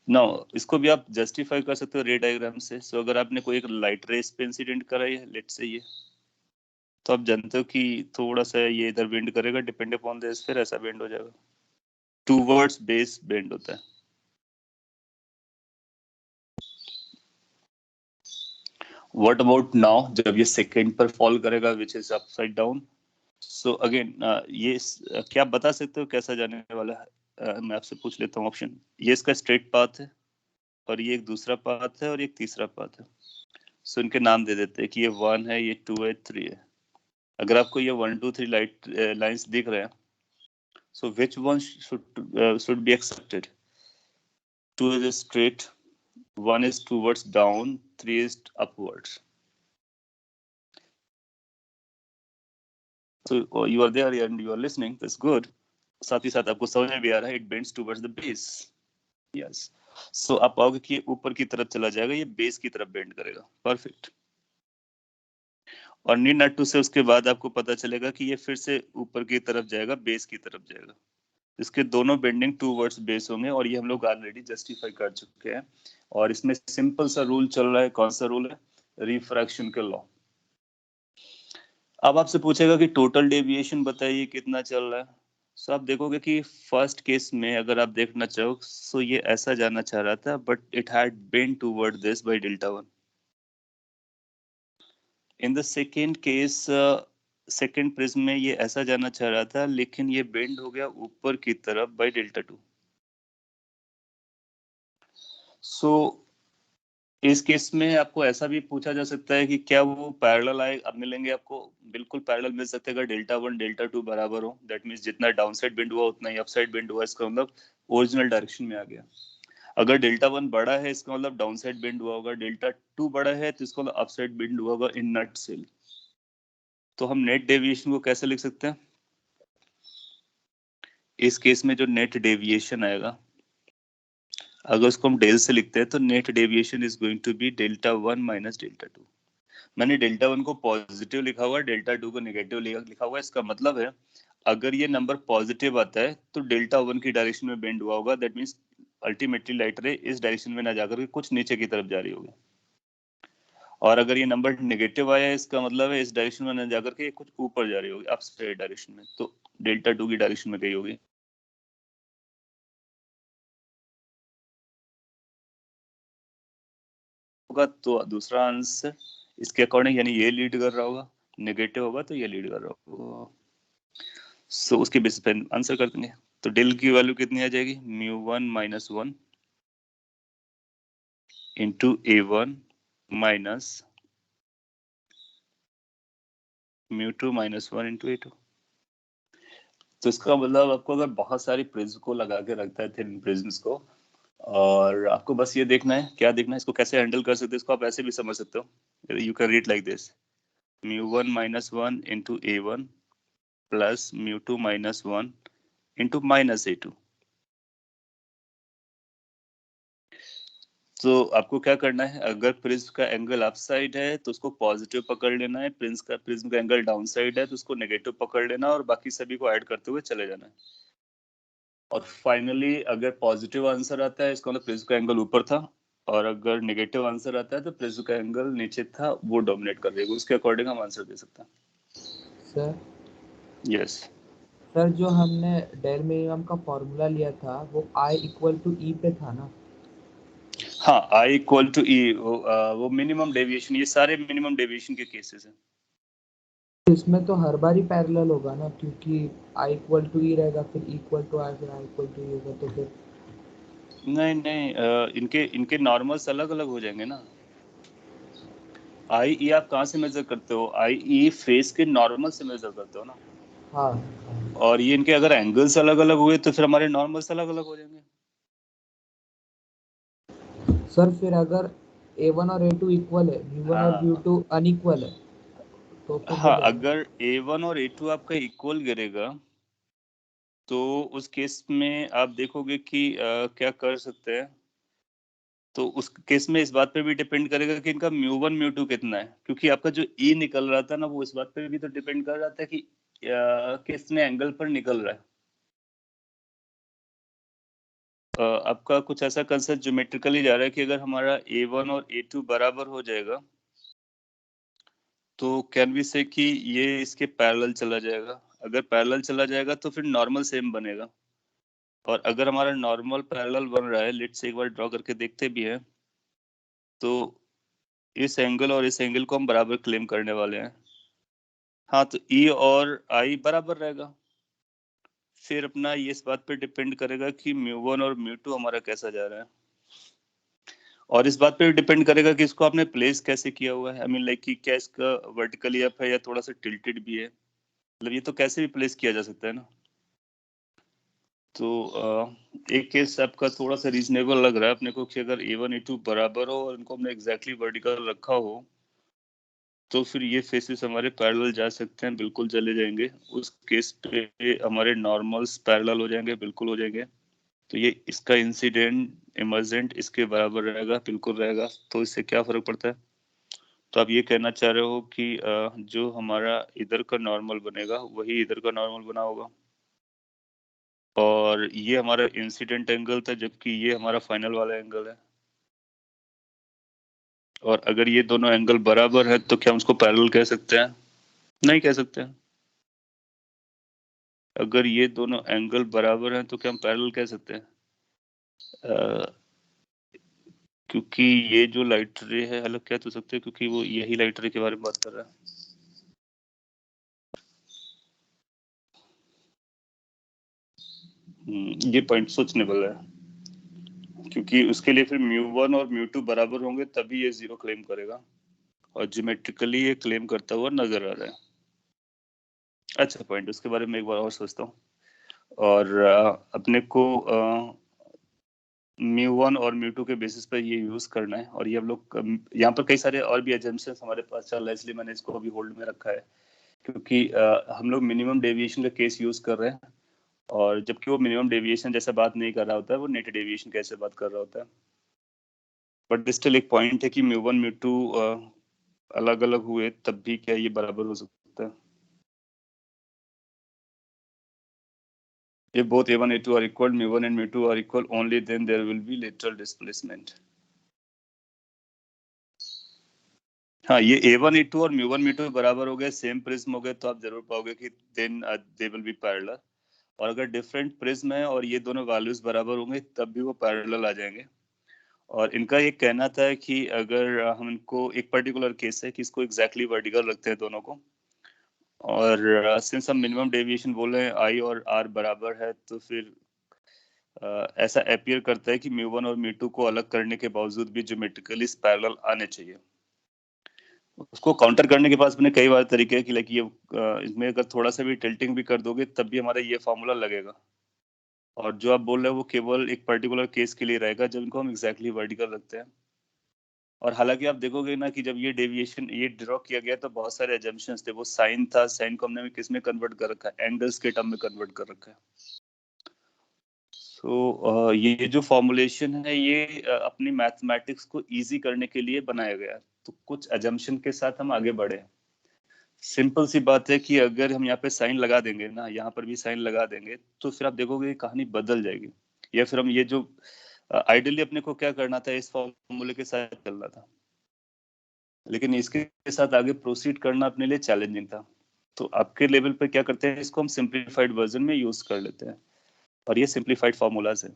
नाउ इसको भी आप जस्टिफाई कर सकते हो रे डायग्राम से. सो अगर आपने कोई एक लाइट रेस पे इंसिडेंट कराई है, लेट्स से ये, तो आप जानते हो कि थोड़ा सा ये इधर बेंड करेगा, डिपेंड अपॉन दिस, फिर ऐसा बेंड हो जाएगा. टूवर्ड्स बेस बेंड होता है. व्हाट अबाउट नाउ, जब ये सेकंड पर फॉल करेगा which is upside down. So again ये क्या आप बता सकते हो कैसा जाने वाला है? मैं आपसे पूछ लेता हूँ ऑप्शन. ये इसका स्ट्रेट पाथ है, और ये एक दूसरा पाथ है, और एक तीसरा पाथ है. सो इनके नाम दे देते हैं कि ये 1 है, ये 2 है, 3 है. अगर आपको ये 1 2 3 लाइट लाइंस दिख रहे हैं, so which one should be accepted? 2 is straight, 1 is towards down, 3 is upwards. So you are there and you are listening. That's good. साथ ही साथ आपको समझ में भी आ रहा है, it bends towards the base. Yes. So आप पाओगे कि ऊपर की तरफ चला जाएगा, ये बेस की तरफ बेंड करेगा. परफेक्ट. और नीड नॉट टू से उसके बाद आपको पता चलेगा कि ये फिर से ऊपर की तरफ जाएगा, बेस की तरफ जाएगा. इसके दोनों बेंडिंग टू वर्ड्स बेस होंगे, और ये हम लोग ऑलरेडी जस्टिफाई कर चुके हैं. और इसमें सिंपल सा रूल चल रहा है. कौन सा रूल है? रिफ्रैक्शन का लॉ. अब आपसे पूछेगा कि टोटल डेविएशन बताइए कितना चल रहा है. सो आप देखोगे कि फर्स्ट केस में अगर आप देखना चाहो, सो ये ऐसा जाना चाह रहा था, but it had bend toward this by delta 1. In the second case, second prism में ये ऐसा जाना चाह रहा था, लेकिन ये बेंड हो गया ऊपर की तरफ बाय डेल्टा 2. सो इस केस में आपको ऐसा भी पूछा जा सकता है कि क्या वो पैरेलल आए, अब मिलेंगे आपको, बिल्कुल पैरेलल मिल सकते हैं अगर डेल्टा 1 डेल्टा 2 बराबर हो. दैट मींस जितना डाउन साइड बेंड हुआ उतना ही अप साइड बेंड हुआ. इसका मतलब ओरिजिनल डायरेक्शन में आ गया. अगर डेल्टा 1 बड़ा है, इसका मतलब डाउन साइड बेंड हुआ होगा. डेल्टा 2 बड़ा है तो इसका मतलब अप साइड बेंड हुआ होगा इन नट सेल. तो हम नेट डेविएशन को कैसे लिख सकते हैं? इस केस में जो नेट डेविएशन आएगा, अगर उसको हम डेल से लिखते हैं, तो net deviation is going to be delta 1 minus delta 2. मैंने डेल्टा 1 को पॉजिटिव लिखा हुआ है, डेल्टा 2 को नेगेटिव लिखा हुआ है. इसका मतलब है अगर ये नंबर पॉजिटिव आता है तो डेल्टा 1 की डायरेक्शन में बेंड हुआ होगा. दैट मींस अल्टीमेटली लाइट रे इस डायरेक्शन में ना जाकर के कुछ नीचे की तरफ जा रही होगी. और अगर ये नंबर नेगेटिव आया है, इसका मतलब है इस डायरेक्शन में ना जाकर के कुछ ऊपर जा रही होगी, अप साइड डायरेक्शन में. तो डेल्टा 2 की डायरेक्शन में गई होगी. होगा तो दूसरा आंसर इसके अकॉर्डिंग, यानी ये लीड कर रहा होगा. नेगेटिव होगा तो ये लीड कर रहा होगा. सो उसके बेसिस पे आंसर कर देंगे। तो डेल की वैल्यू कितनी आ जाएगी, μ1 - 1 into A1 minus μ2 - 1 into A2। तो इसका मतलब आपको अगर बहुत सारी प्रिज्म को लगा के रखता है, थिन प्रिज्म्स को, और आपको बस ये देखना है, क्या देखना है, इसको कैसे हैंडल कर सकते हैं, इसको आप ऐसे भी समझ सकते हो। You can read like this, μ1 - 1 into A1 plus μ2 - 1 into minus A2। तो आपको क्या करना है, अगर प्रिज्म का एंगल अप साइड है तो उसको पॉजिटिव पकड़ लेना है, प्रिज्म का एंगल डाउन साइड है तो उसको नेगेटिव पकड़ लेना, और बाकी सभी को ऐड करते हुए चले जाना है। और फाइनली अगर पॉजिटिव आंसर आता है, इसका मतलब प्रिज्म का एंगल ऊपर था, और अगर नेगेटिव आंसर आता है तो प्रिज्म का एंगल नीचे था, वो डोमिनेट कर देगा, उसके अकॉर्डिंग हम आंसर दे सकते हैं। सर यस सर जो हमने डेल मिनिमम का फॉर्मूला लिया था वो I इक्वल टू E पे था ना? हाँ, I इक्वल टू E, वो मिनिमम डेविएशन, ये सारे मिनिमम डेविएशन के केसेस हैं। इसमें तो हर बार ही पैरेलल होगा ना, क्योंकि I इक्वल टू E रहेगा, फिर E इक्वल टू I, फिर I इक्वल टू E होगा, तो फिर नहीं नहीं, इनके इनके नॉर्मल्स अलग अलग हो जाएंगे ना। आई ई आप कहाँ से मेजर करते हो, आई ई फेस के नॉर्मल से मेजर करते हो ना। हाँ। और ये इनके अगर एंगल्स अलग अलग हुए तो फिर हमारे नॉर्मल्स अलग अलग हो जाएंगे। सर फिर अगर A1 और A2 इक्वल है, B1 और हाँ B2 अनइक्वल है, तो फिर हो हाँ, जाएगा। अगर A1 और A2 आपका इक्वल गिरेगा तो उस केस में आप देखोगे कि क्या कर सकते हैं। तो उस केस में इस बात पे भी डिपेंड करेगा कि इनका μ1 μ2 कितना है, क्योंकि आपका जो ई निकल रहा था ना, वो इस बात पे भी तो डिपेंड कर रहा था कि कितने एंगल पर निकल रहा है। आपका कुछ ऐसा कंसेप्ट ज्योमेट्रिकली जा रहा है कि अगर हमारा A1 और A2 बराबर हो जाएगा तो कैन वी से कि ये इसके पैरेलल चला जाएगा। अगर पैरेलल चला जाएगा तो फिर नॉर्मल सेम बनेगा, और अगर हमारा नॉर्मल पैरेलल बन रहा है, लेट्स से एक बार ड्रॉ करके देखते भी हैं, तो इस एंगल और इस एंगल को हम बराबर क्लेम करने वाले हैं। हाँ, तो ई और आई बराबर रहेगा। फिर अपना ये इस बात पे डिपेंड करेगा कि μ1 और μ2 हमारा कैसा जा रहा है, और इस बात पे भी डिपेंड करेगा कि इसको आपने प्लेस कैसे किया हुआ है। आई मीन लाइक कि क्या इसका वर्टिकली अप है या थोड़ा सा टिल्टेड भी है, मतलब ये तो कैसे भी प्लेस किया जा सकता है ना। तो एक केस आपका थोड़ा सा रीजनेबल लग रहा है अपने को कि अगर A1 A2 बराबर हो और इनको हमने एग्जैक्टली वर्टिकल रखा हो, तो फिर ये फेसेस हमारे पैरेलल जा सकते हैं, बिल्कुल चले जाएंगे। उस केस पे हमारे नॉर्मल्स पैरेलल हो जाएंगे, बिल्कुल हो जाएंगे। तो ये इसका इंसिडेंट इमर्जेंट इसके बराबर रहेगा, बिल्कुल रहेगा। तो इससे क्या फर्क पड़ता है, तो आप ये कहना चाह रहे हो कि जो हमारा इधर का नॉर्मल बनेगा वही इधर का नॉर्मल बना होगा, और ये हमारा इंसिडेंट एंगल था जबकि ये हमारा फाइनल वाला एंगल है। और अगर ये दोनों एंगल बराबर है तो क्या हम उसको पैरेलल कह सकते हैं? नहीं कह सकते हैं। अगर ये दोनों एंगल बराबर हैं तो क्या हम पैरेलल कह सकते हैं? क्योंकि ये जो लाइट रे है अलग कह तो सकते हैं, क्योंकि वो यही लाइट रे के बारे में बात कर रहा है। ये पॉइंट सोचनेबल है, क्योंकि उसके लिए फिर μ1 और μ2 बराबर होंगे तभी ये जीरो क्लेम करेगा, और ज्योमेट्रिकली ये क्लेम करता हुआ नजर आ रहा है। अच्छा पॉइंट, उसके बारे में एक बार और सोचता हूँ। और अपने को μ1 और μ2 के बेसिस पर ये यूज करना है, और ये हम लोग यहाँ पर कई सारे और भी एजम्पशंस हमारे पास चल रहा है, इसलिए मैंने इसको अभी होल्ड में रखा है, क्योंकि हम लोग मिनिमम डेविएशन का केस यूज कर रहे हैं, और जबकि वो मिनिमम डेविएशन जैसे बात नहीं कर रहा होता है, वो नेट डेविएशन कैसे बात कर रहा होता है। बट स्टिल एक पॉइंट है कि μ1 μ2 अलग अलग हुए तब भी क्या ये बराबर हो सकता है? If both A1 A2 are equal, μ1 and μ2 are equal, only then there will be lateral displacement. हाँ, ये A1 A2 और μ1 μ2 बराबर हो गए, सेम प्रिज्म हो गए, तो आप जरूर पाओगे कि then they will be parallel। और अगर डिफरेंट प्रिज्म है और ये दोनों वैल्यूज बराबर होंगे तब भी वो पैरेलल आ जाएंगे। और इनका ये कहना था कि अगर हम इनको एक पर्टिकुलर केस है कि इसको एग्जैक्टली वर्टिकल रखते हैं दोनों को, और सिंस हम मिनिमम डेविएशन बोल रहे हैं आई और आर बराबर है, तो फिर ऐसा अपीयर करता है कि μ1 और μ2 को अलग करने के बावजूद भी ज्योमेट्रिकली पैरेलल आने चाहिए। उसको काउंटर करने के पास मैंने कई बार तरीके हैं कि लाइक ये इसमें अगर थोड़ा सा भी टिल्टिंग भी कर दोगे तब भी हमारा ये फॉर्मूला लगेगा, और जो आप बोल रहे हो वो केवल एक पर्टिकुलर केस के लिए रहेगा जब इनको हम एग्जैक्टली वर्टिकल रखते हैं। और हालांकि आप देखोगे ना कि जब ये डेविएशन ये ड्रॉ किया गया तो बहुत सारे एजम्पशंस थे, वो साइन था, साइन को हमने किस में कन्वर्ट कर रखा है, एंगल्स के टर्म में कन्वर्ट कर रखा है। तो ये जो फॉर्मुलेशन है ये अपनी मैथमेटिक्स को इजी करने के लिए बनाया गया है। तो कुछ एजम्पशन के साथ हम आगे बढ़े। सिंपल सी बात है कि अगर हम यहाँ पे साइन लगा देंगे ना, यहाँ पर भी साइन लगा देंगे, तो फिर आप देखोगे कि कहानी बदल जाएगी। या फिर हम ये जो आइडियली अपने को क्या करना था, इस फॉर्मूले के साथ चलना था, लेकिन इसके साथ आगे प्रोसीड करना अपने लिए चैलेंजिंग था। तो आपके लेवल पे क्या करते हैं, इसको हम सिंप्लीफाइड वर्जन में यूज कर लेते हैं, और ये सिंप्लीफाइड फॉर्मूलाज है।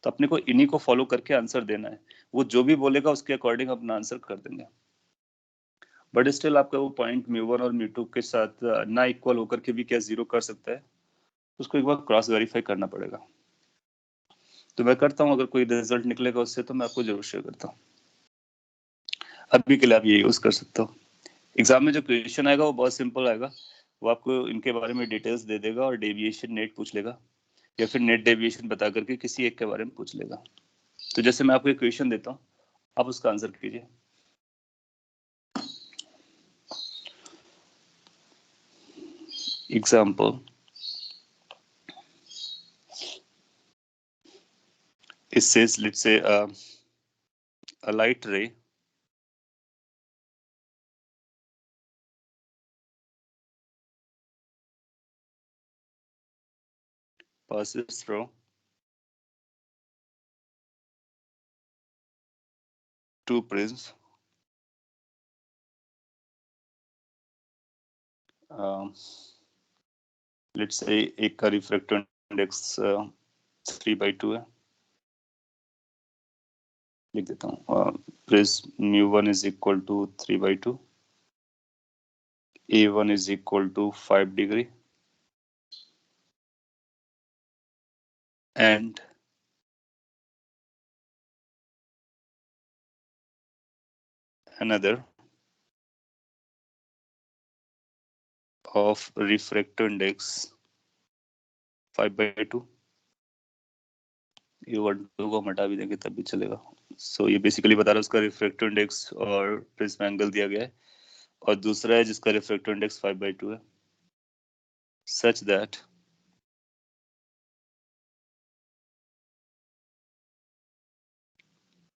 तो अपने को इन्हीं को फॉलो करके आंसर देना है, वो जो भी बोलेगा उसके अकॉर्डिंग अपना आंसर कर देंगे। बट स्टिल आपका वो पॉइंट μ1 और μ2 के साथ ना इक्वल होकर के भी क्या जीरो कर सकता है, उसको एक बार क्रॉस वेरीफाई करना पड़ेगा। तो मैं करता हूँ, अगर कोई रिजल्ट निकलेगा उससे तो मैं आपको जरूर शेयर करता हूँ। अभी के लिए आप ये यूज कर सकते हो। एग्जाम में जो क्वेश्चन आएगा वो बहुत सिंपल आएगा, वो आपको इनके बारे में डिटेल्स दे देगा और डेविएशन नेट पूछ लेगा, या फिर नेट डेविएशन बता करके किसी एक के बारे में पूछ लेगा। तो जैसे मैं आपको एक क्वेश्चन देता हूँ, आप उसका आंसर कीजिए। Example, it says, let's say a light ray passes through two prisms let's say एक का रिफ्रैक्टिव इंडेक्स 3/2 है, लिख देता हूँ। Prism μ1 is equal to 3/2, A1 is equal to 5 degree, and another of refractive index 5/2। ये 1/2 को हम हटा भी देंगे तब भी चलेगा। सो ये बेसिकली बता रहा है उसका रिफ्रैक्टिव इंडेक्स और प्रिज्म एंगल दिया गया है, और दूसरा है जिसका रिफ्रैक्टिव इंडेक्स 5/2 है, such that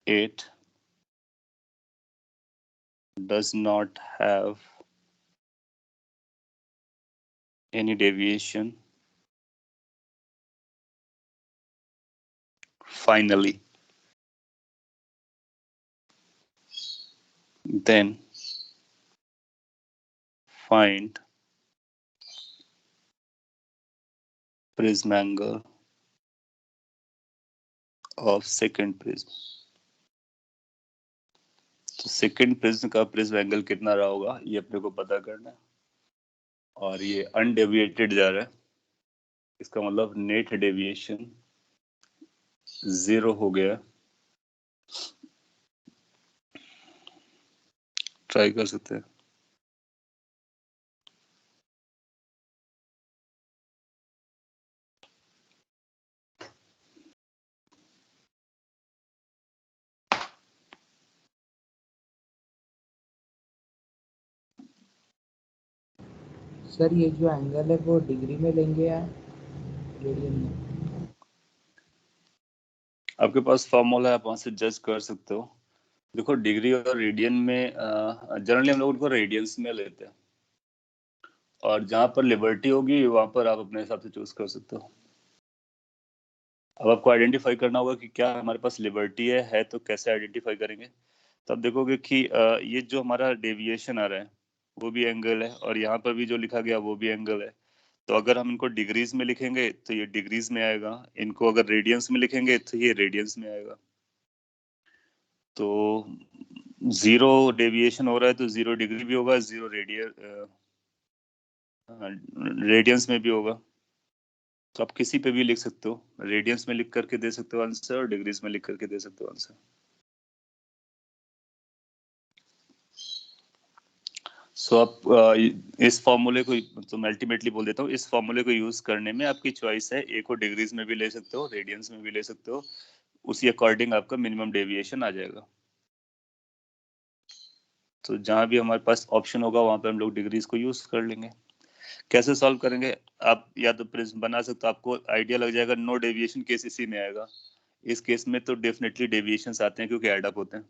it does not have any deviation finally. Then find prism angle of second prism। तो सेकंड प्रिज्म का प्रिज्म एंगल कितना रहा होगा ये अपने को पता करना है, और ये अनडेविएटेड जा रहा है, इसका मतलब नेट डेविएशन 0 हो गया। ट्राई कर सकते हैं। सर ये जो एंगल है वो डिग्री में लेंगे या रेडियन में? आपके पास फॉर्मूला है, आप वहां से जज कर सकते हो। देखो डिग्री और रेडियन में जनरली हम लोग उनको रेडियंस में लेते हैं, और जहां पर लिबर्टी होगी वहां पर आप अपने हिसाब से चूज कर सकते हो। अब आपको आइडेंटिफाई करना होगा कि क्या हमारे पास लिबर्टी है तो कैसे आइडेंटिफाई करेंगे। तो आप देखोगे कि ये जो हमारा डेविएशन आ रहा है वो भी एंगल है, और यहाँ पर भी जो लिखा गया वो भी एंगल है। तो अगर हम इनको डिग्रीज में लिखेंगे तो ये डिग्रीज में आएगा, इनको अगर रेडियंस में लिखेंगे तो ये रेडियंस में आएगा। तो 0 डेविएशन हो रहा है तो 0 डिग्री भी होगा, 0 रेडियंस में भी होगा, तो आप किसी पे भी लिख सकते हो, रेडियंस में लिख करके दे सकते हो आंसर और डिग्रीज में लिख करके दे सकते हो आंसर। सो आप इस फॉर्मूले को, तो मैं अल्टीमेटली बोल देता हूँ, इस फॉर्मूले को यूज करने में आपकी चॉइस है, ए को डिग्रीज में भी ले सकते हो, रेडियंस में भी ले सकते हो, उसी अकॉर्डिंग आपका मिनिमम डेविएशन आ जाएगा। तो जहां भी हमारे पास ऑप्शन होगा वहां पे हम लोग डिग्रीज को यूज कर लेंगे। कैसे सॉल्व करेंगे, आप या तो प्रिज्म बना सकते हो, आपको आइडिया लग जाएगा। नो डेविएशन केस इसी में आएगा, इस केस में तो डेफिनेटली डेविएशन आते हैं क्योंकि एड अप होते हैं।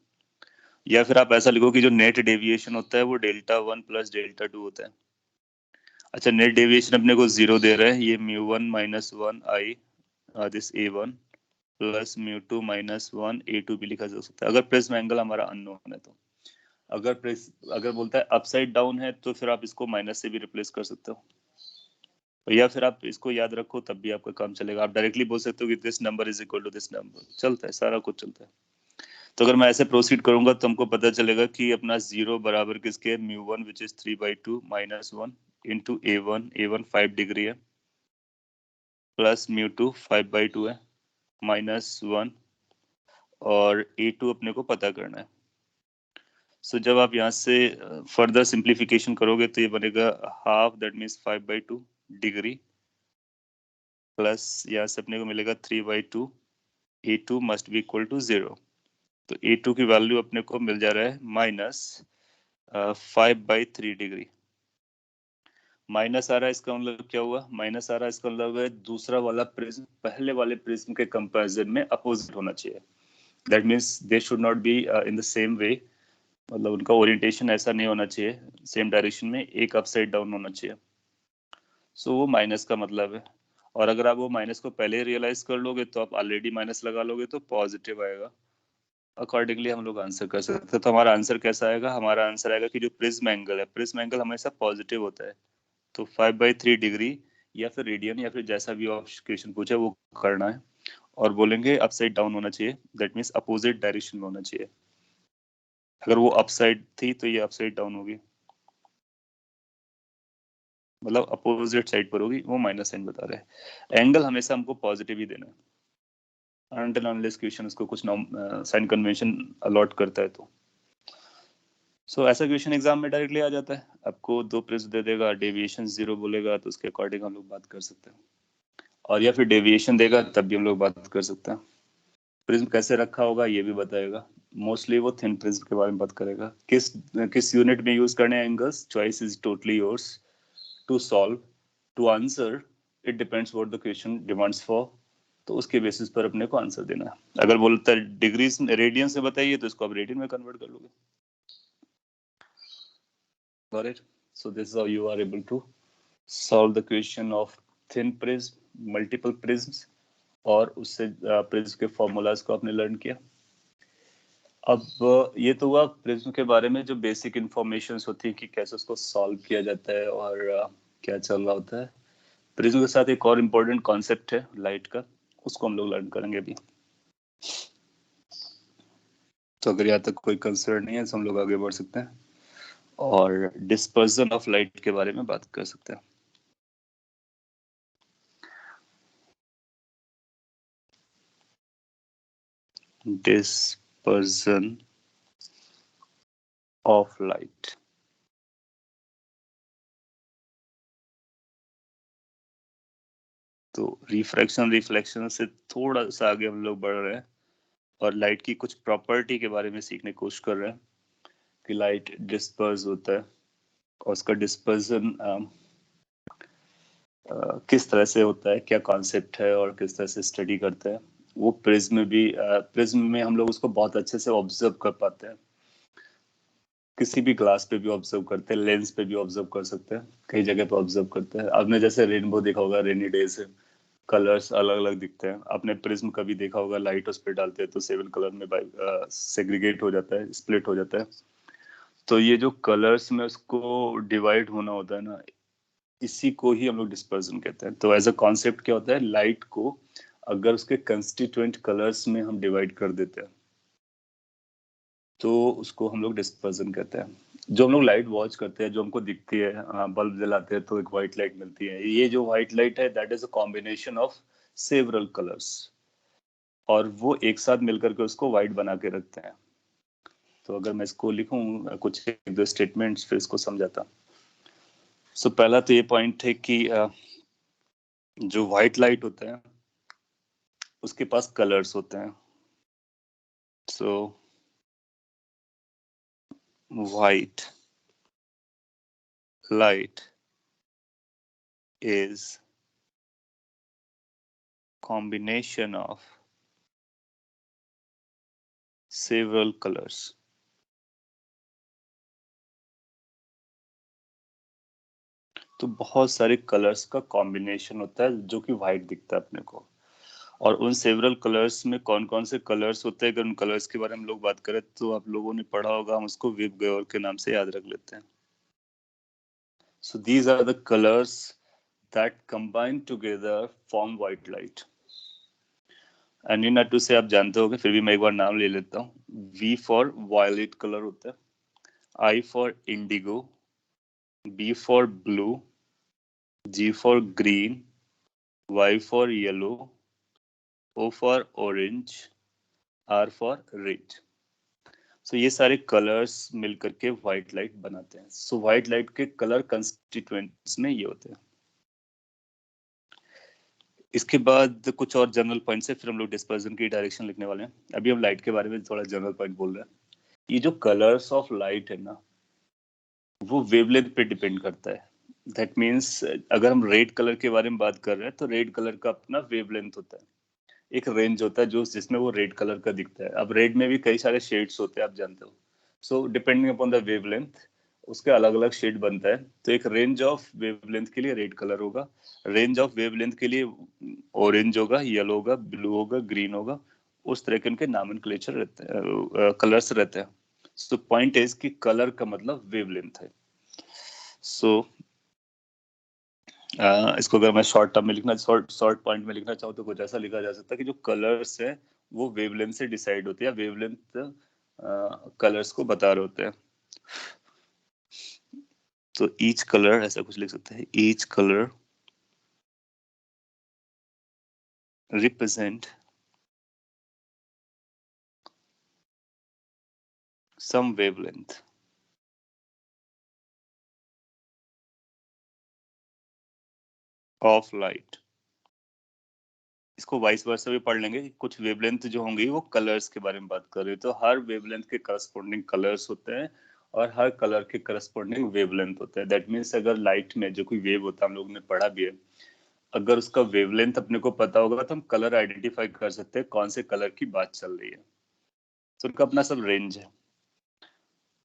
या फिर आप ऐसा लिखो कि जो नेट डेविएशन होता है वो डेल्टा 1 प्लस डेल्टा 2 होता है। अच्छा, नेट डेविएशन अपने को 0 दे रहा है, ये μ1 - 1 I this A1 plus μ2 - 1 A2 भी लिखा जा सकता है, अगर प्रिज्म एंगल हमारा अननोन है तो। अगर बोलता है अपसाइड डाउन है तो फिर आप इसको माइनस से भी रिप्लेस कर सकते हो, या फिर आप इसको याद रखो तब भी आपका काम चलेगा। आप डायरेक्टली बोल सकते हो कि this number is equal to this number, चलता है, सारा कुछ चलता है। तो अगर मैं ऐसे प्रोसीड करूंगा तो हमको पता चलेगा कि अपना 0 बराबर किसके है, μ1 which is 3/2 - 1 into A1 5 degree है, प्लस μ2 5/2 है, -1, और A2 अपने को पता करना है। सो जब आप यहाँ से फर्दर सिंप्लीफिकेशन करोगे तो ये बनेगा half, that means 5/2 degree, plus यहाँ से अपने को मिलेगा 3/2, A2 must be equal to 0। तो A2 की वैल्यू अपने को मिल जा रहा है -5/3 डिग्री। माइनस आ रहा है, इसका मतलब क्या हुआ, माइनस आ रहा है इसका मतलब है दूसरा वाला प्रिज्म पहले वाले प्रिज्म के कंपैरिजन में अपोजिट होना चाहिए। That means they should not be in the same way, मतलब उनका ओरिएंटेशन ऐसा नहीं होना चाहिए सेम डायरेक्शन में, एक अपसाइड डाउन होना चाहिए। सो वो माइनस का मतलब है। और अगर आप वो माइनस को पहले रियलाइज कर लोगे तो आप ऑलरेडी माइनस लगा लोगे तो पॉजिटिव आएगा। अकॉर्डिंगली हम लोग आंसर कर सकते हैं। तो हमारा आंसर कैसा आएगा, हमारा आंसर आएगा कि जो प्रिज्म एंगल है, प्रिज्म एंगल हमेशा पॉजिटिव होता है, तो 5/3 डिग्री या फिर रेडियन या फिर जैसा भी क्वेश्चन पूछा वो करना है, और बोलेंगे अपसाइड डाउन होना चाहिए, दैट मीन्स अपोजिट डायरेक्शन में होना चाहिए। अगर वो अपसाइड थी तो ये अपसाइड डाउन होगी, मतलब अपोजिट साइड पर होगी, वो माइनस साइन बता रहे हैं। एंगल हमेशा हमको पॉजिटिव ही देना है अनटिल अनलेस क्वेश्चन उसको कुछ साइन कन्वेंशन अलॉट करता है तो। सो ऐसा क्वेश्चन एग्जाम में डायरेक्टली आ जाता है, आपको दो प्रिज्म दे देगा, डेविएशन 0 बोलेगा तो उसके अकॉर्डिंग हम लोग बात कर सकते हैं, और या फिर डेविएशन देगा तब भी हम लोग बात कर सकते हैं। प्रिज्म कैसे रखा होगा ये भी बताएगा, मोस्टली वो थिन प्रिज्म के बारे में बात करेगा। किस किस यूनिट में यूज करने angles, choice is totally yours to solve, to answer, it depends what the question demands for. तो उसके बेसिस पर अपने को आंसर देना है। अगर बोलता है डिग्रीज रेडियन से बताइए तो इसको आप रेडियन में कन्वर्ट कर लोगे। Got it? So this is how you are able to solve the question of thin prism, multiple prisms, और उससे प्रिज्म के फॉर्मूलाज को आपने लर्न किया। अब ये तो हुआ प्रिज्म के बारे में जो बेसिक इंफॉर्मेशन होती है कि कैसे उसको सॉल्व किया जाता है और क्या चल रहा होता है। प्रिज्म के साथ एक और इम्पोर्टेंट कॉन्सेप्ट है लाइट का, उसको हम लोग लर्न करेंगे अभी। तो अगर यहाँ तक कोई कंसर्न नहीं है तो हम लोग आगे बढ़ सकते हैं और डिस्पर्जन ऑफ लाइट के बारे में बात कर सकते हैं। डिस्पर्जन ऑफ लाइट, तो रिफ्रैक्शन रिफ्लेक्शन से थोड़ा सा आगे हम लोग बढ़ रहे हैं और लाइट की कुछ प्रॉपर्टी के बारे में सीखने की कोशिश कर रहे हैं कि लाइट डिस्पर्स होता है और उसका डिस्पर्जन किस तरह से होता है, क्या कॉन्सेप्ट है और किस तरह से स्टडी करते हैं। वो प्रिज्म में भी, प्रिज्म में हम लोग उसको बहुत अच्छे से ऑब्जर्व कर पाते हैं, किसी भी ग्लास पे भी ऑब्जर्व करते हैं, लेंस पे भी ऑब्जर्व कर सकते हैं, कई जगह पे ऑब्जर्व करते हैं। आपने जैसे रेनबो देखा होगा, रेनी डेज कलर्स अलग अलग दिखते हैं। आपने प्रिज्म कभी देखा होगा, लाइट उस पर डालते हैं तो 7 कलर में सेग्रीगेट हो जाता है, स्प्लिट हो जाता है। तो ये जो कलर्स में उसको डिवाइड होना होता है ना, इसी को ही हम लोग डिस्पर्जन कहते हैं। तो एज अ कॉन्सेप्ट क्या होता है, लाइट को अगर उसके कंस्टिट्यूएंट कलर्स में हम डिवाइड कर देते हैं तो उसको हम लोग डिस्पर्जन कहते हैं। जो हम लोग लाइट वॉच करते हैं, जो हमको दिखती है, बल्ब जलाते हैं तो एक व्हाइट लाइट मिलती है, ये जो व्हाइट लाइट है that is a combination of several colours, और वो एक साथ मिलकर के उसको व्हाइट बना के रखते हैं। तो अगर मैं इसको लिखूं कुछ एक दो स्टेटमेंट्स, फिर इसको समझाता। सो पहला तो ये पॉइंट है कि जो व्हाइट लाइट होता है उसके पास कलर्स होते हैं। So white light is combination of several colors। तो बहुत सारे कलर्स का कॉम्बिनेशन होता है जो कि व्हाइट दिखता है अपने को। और उन सेवरल कलर्स में कौन कौन से कलर्स होते हैं, अगर उन कलर्स के बारे में हम लोग बात करें तो आप लोगों ने पढ़ा होगा, हम उसको विब गयोर के नाम से याद रख लेते हैं। So these are the colours that combine together form white light. एनिनाटू से आप जानते होंगे, फिर भी मैं एक बार नाम ले लेता हूँ। वी फॉर वायलेट कलर होता है, I for indigo, B for blue, G for green, Y for yellow, O for orange, R for red। सो ये सारे कलर्स मिलकर के व्हाइट लाइट बनाते हैं। सो व्हाइट लाइट के कलर कंस्टिट्यूएंट्स में ये होते हैं। इसके बाद कुछ और जनरल पॉइंट्स है, फिर हम लोग डिस्पर्जन की डायरेक्शन लिखने वाले हैं। अभी हम लाइट के बारे में थोड़ा जनरल पॉइंट बोल रहे हैं। ये जो कलर्स ऑफ लाइट है ना, वो वेवलेंथ पे डिपेंड करता है। दैट मीन्स अगर हम रेड कलर के बारे में बात कर रहे हैं तो रेड कलर का अपना वेवलेंथ होता है, एक रेंज होता है जो जिसमें वो रेड कलर का दिखता है। अब रेड में भी कई सारे शेड्स होते हैं, आप जानते हो। So depending upon the wavelength उसके अलग अलग शेड बनता है। तो एक रेंज ऑफ वेवलेंथ के लिए रेड कलर होगा, रेंज ऑफ वेवलेंथ के लिए ऑरेंज होगा, येलो होगा, ब्लू होगा, ग्रीन होगा। उस तरह के उनके नामेनक्लेचर रहते हैं, कलर्स रहते हैं। सो पॉइंट इज कि कलर का मतलब वेवलेंथ है। सो इसको अगर मैं शॉर्ट टर्म में लिखना, शॉर्ट शॉर्ट पॉइंट में लिखना चाहूँ तो कुछ ऐसा लिखा जा सकता है कि जो कलर्स है वो वेवलेंथ से डिसाइड होते हैं, वेवलेंथ कलर्स को बता रहे होते हैं। तो ईच कलर ऐसा कुछ लिख सकते हैं, each colour represent some wavelength of light. इसको वाइस वर्सा भी पढ़ लेंगे कि कुछ वेवलेंथ जो होंगी वो कलर्स के बारे में बात कर रही है। तो हर वेवलेंथ के करस्पॉन्डिंग कलर्स होते हैं और हर कलर के करस्पॉन्डिंग वेवलेंथ होता है। दैट मीन्स अगर लाइट में जो कोई वेव होता है, हम लोगों ने पढ़ा भी है, अगर उसका वेवलेंथ अपने को पता होगा तो हम कलर आइडेंटिफाई कर सकते हैं कौन से कलर की बात चल रही है। तो उनका अपना सब रेंज है।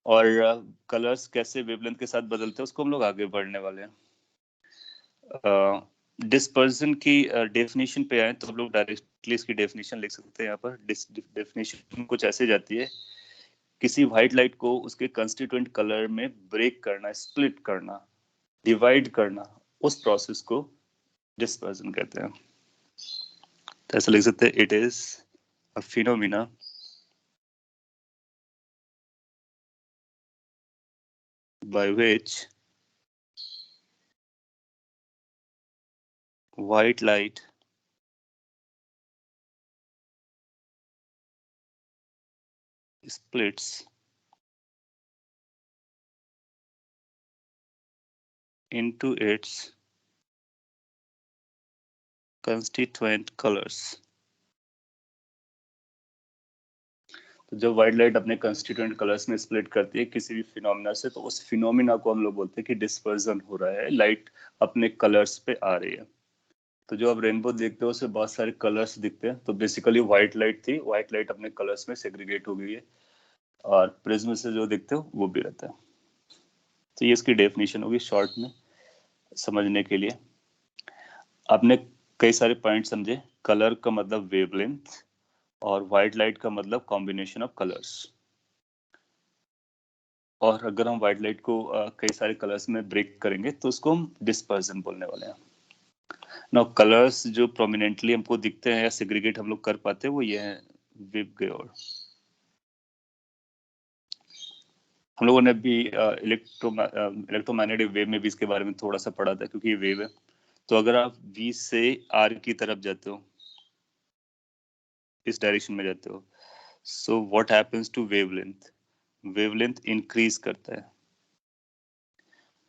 और कलर्स कैसे वेवलेंथ के साथ बदलते हैं उसको हम लोग आगे बढ़ने वाले हैं। डिस्पर्जन की डेफिनेशन पे आए तो हम लोग डायरेक्टली इसकी डेफिनेशन लिख सकते हैं। यहाँ पर डेफिनेशन कुछ ऐसे जाती है, किसी व्हाइट लाइट को उसके कंस्टिट्यूएंट कलर में ब्रेक करना, स्प्लिट करना, डिवाइड करना, उस प्रोसेस को डिस्पर्जन कहते हैं। तो ऐसा लिख सकते हैं, it is a phenomena by which white light splits into its constituent colors। तो जब व्हाइट लाइट अपने कंस्टिट्यूएंट कलर्स में स्प्लिट करती है किसी भी फिनोमिना से, तो उस फिनोमिना को हम लोग बोलते हैं कि डिस्पर्जन हो रहा है, लाइट अपने कलर्स पे आ रही है। तो जो आप रेनबो देखते हो उसमें बहुत सारे कलर्स दिखते हैं, तो बेसिकली व्हाइट लाइट थी, व्हाइट लाइट अपने कलर्स में सेग्रीगेट हो गई है, और प्रिज्म से जो देखते हो वो भी रहता है। तो ये इसकी डेफिनेशन होगी शॉर्ट में समझने के लिए। आपने कई सारे पॉइंट समझे, कलर का मतलब वेवलेंथ और व्हाइट लाइट का मतलब कॉम्बिनेशन ऑफ कलर्स। और अगर हम व्हाइट लाइट को कई सारे कलर्स में ब्रेक करेंगे तो उसको हम डिस्पर्जन बोलने वाले हैं। नाउ कलर्स जो प्रोमिनेंटली हमको दिखते हैं या सेग्रीगेट हम लोग कर पाते हैं वो ये है विब गयोर। हम लोगों ने अभी इलेक्ट्रोमैग्नेटिक वेव में भी इसके बारे में थोड़ा सा पढ़ा था, क्योंकि ये वेव है। तो अगर आप V से R की तरफ जाते हो, इस डायरेक्शन में जाते हो, so what happens to wavelength? Wavelength increase करता है।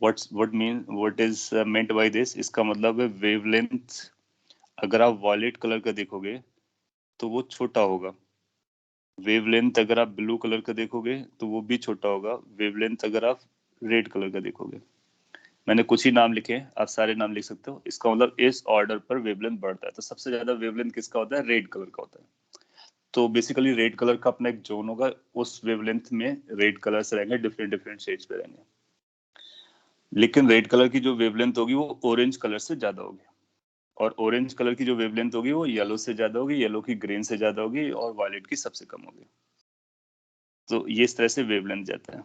What is meant by this? इसका मतलब है वेवलेंथ, अगर आप वॉयलेट कलर का देखोगे तो वो छोटा होगा। वेवलेंथ अगर आप ब्लू कलर का देखोगे तो वो भी छोटा होगा। वेवलेंथ अगर आप रेड कलर का देखोगे, मैंने कुछ ही नाम लिखे हैं, आप सारे नाम लिख सकते हो। इसका मतलब इस ऑर्डर पर वेवलेंथ बढ़ता है। तो सबसे ज्यादा वेवलेंथ किसका होता है? रेड कलर का होता है। तो बेसिकली रेड कलर का अपना एक जोन होगा, उस वेवलेंथ में रेड कलर्स रहेंगे, डिफरेंट डिफरेंट शेड्स पे रहेंगे। लेकिन रेड कलर की जो वेवलेंथ होगी वो ऑरेंज कलर से ज्यादा होगी, और ऑरेंज कलर की जो वेवलेंथ होगी वो येलो से ज्यादा होगी, येलो की ग्रीन से ज्यादा होगी, और वायलेट की सबसे कम होगी। तो ये इस तरह से वेवलेंथ जाता है।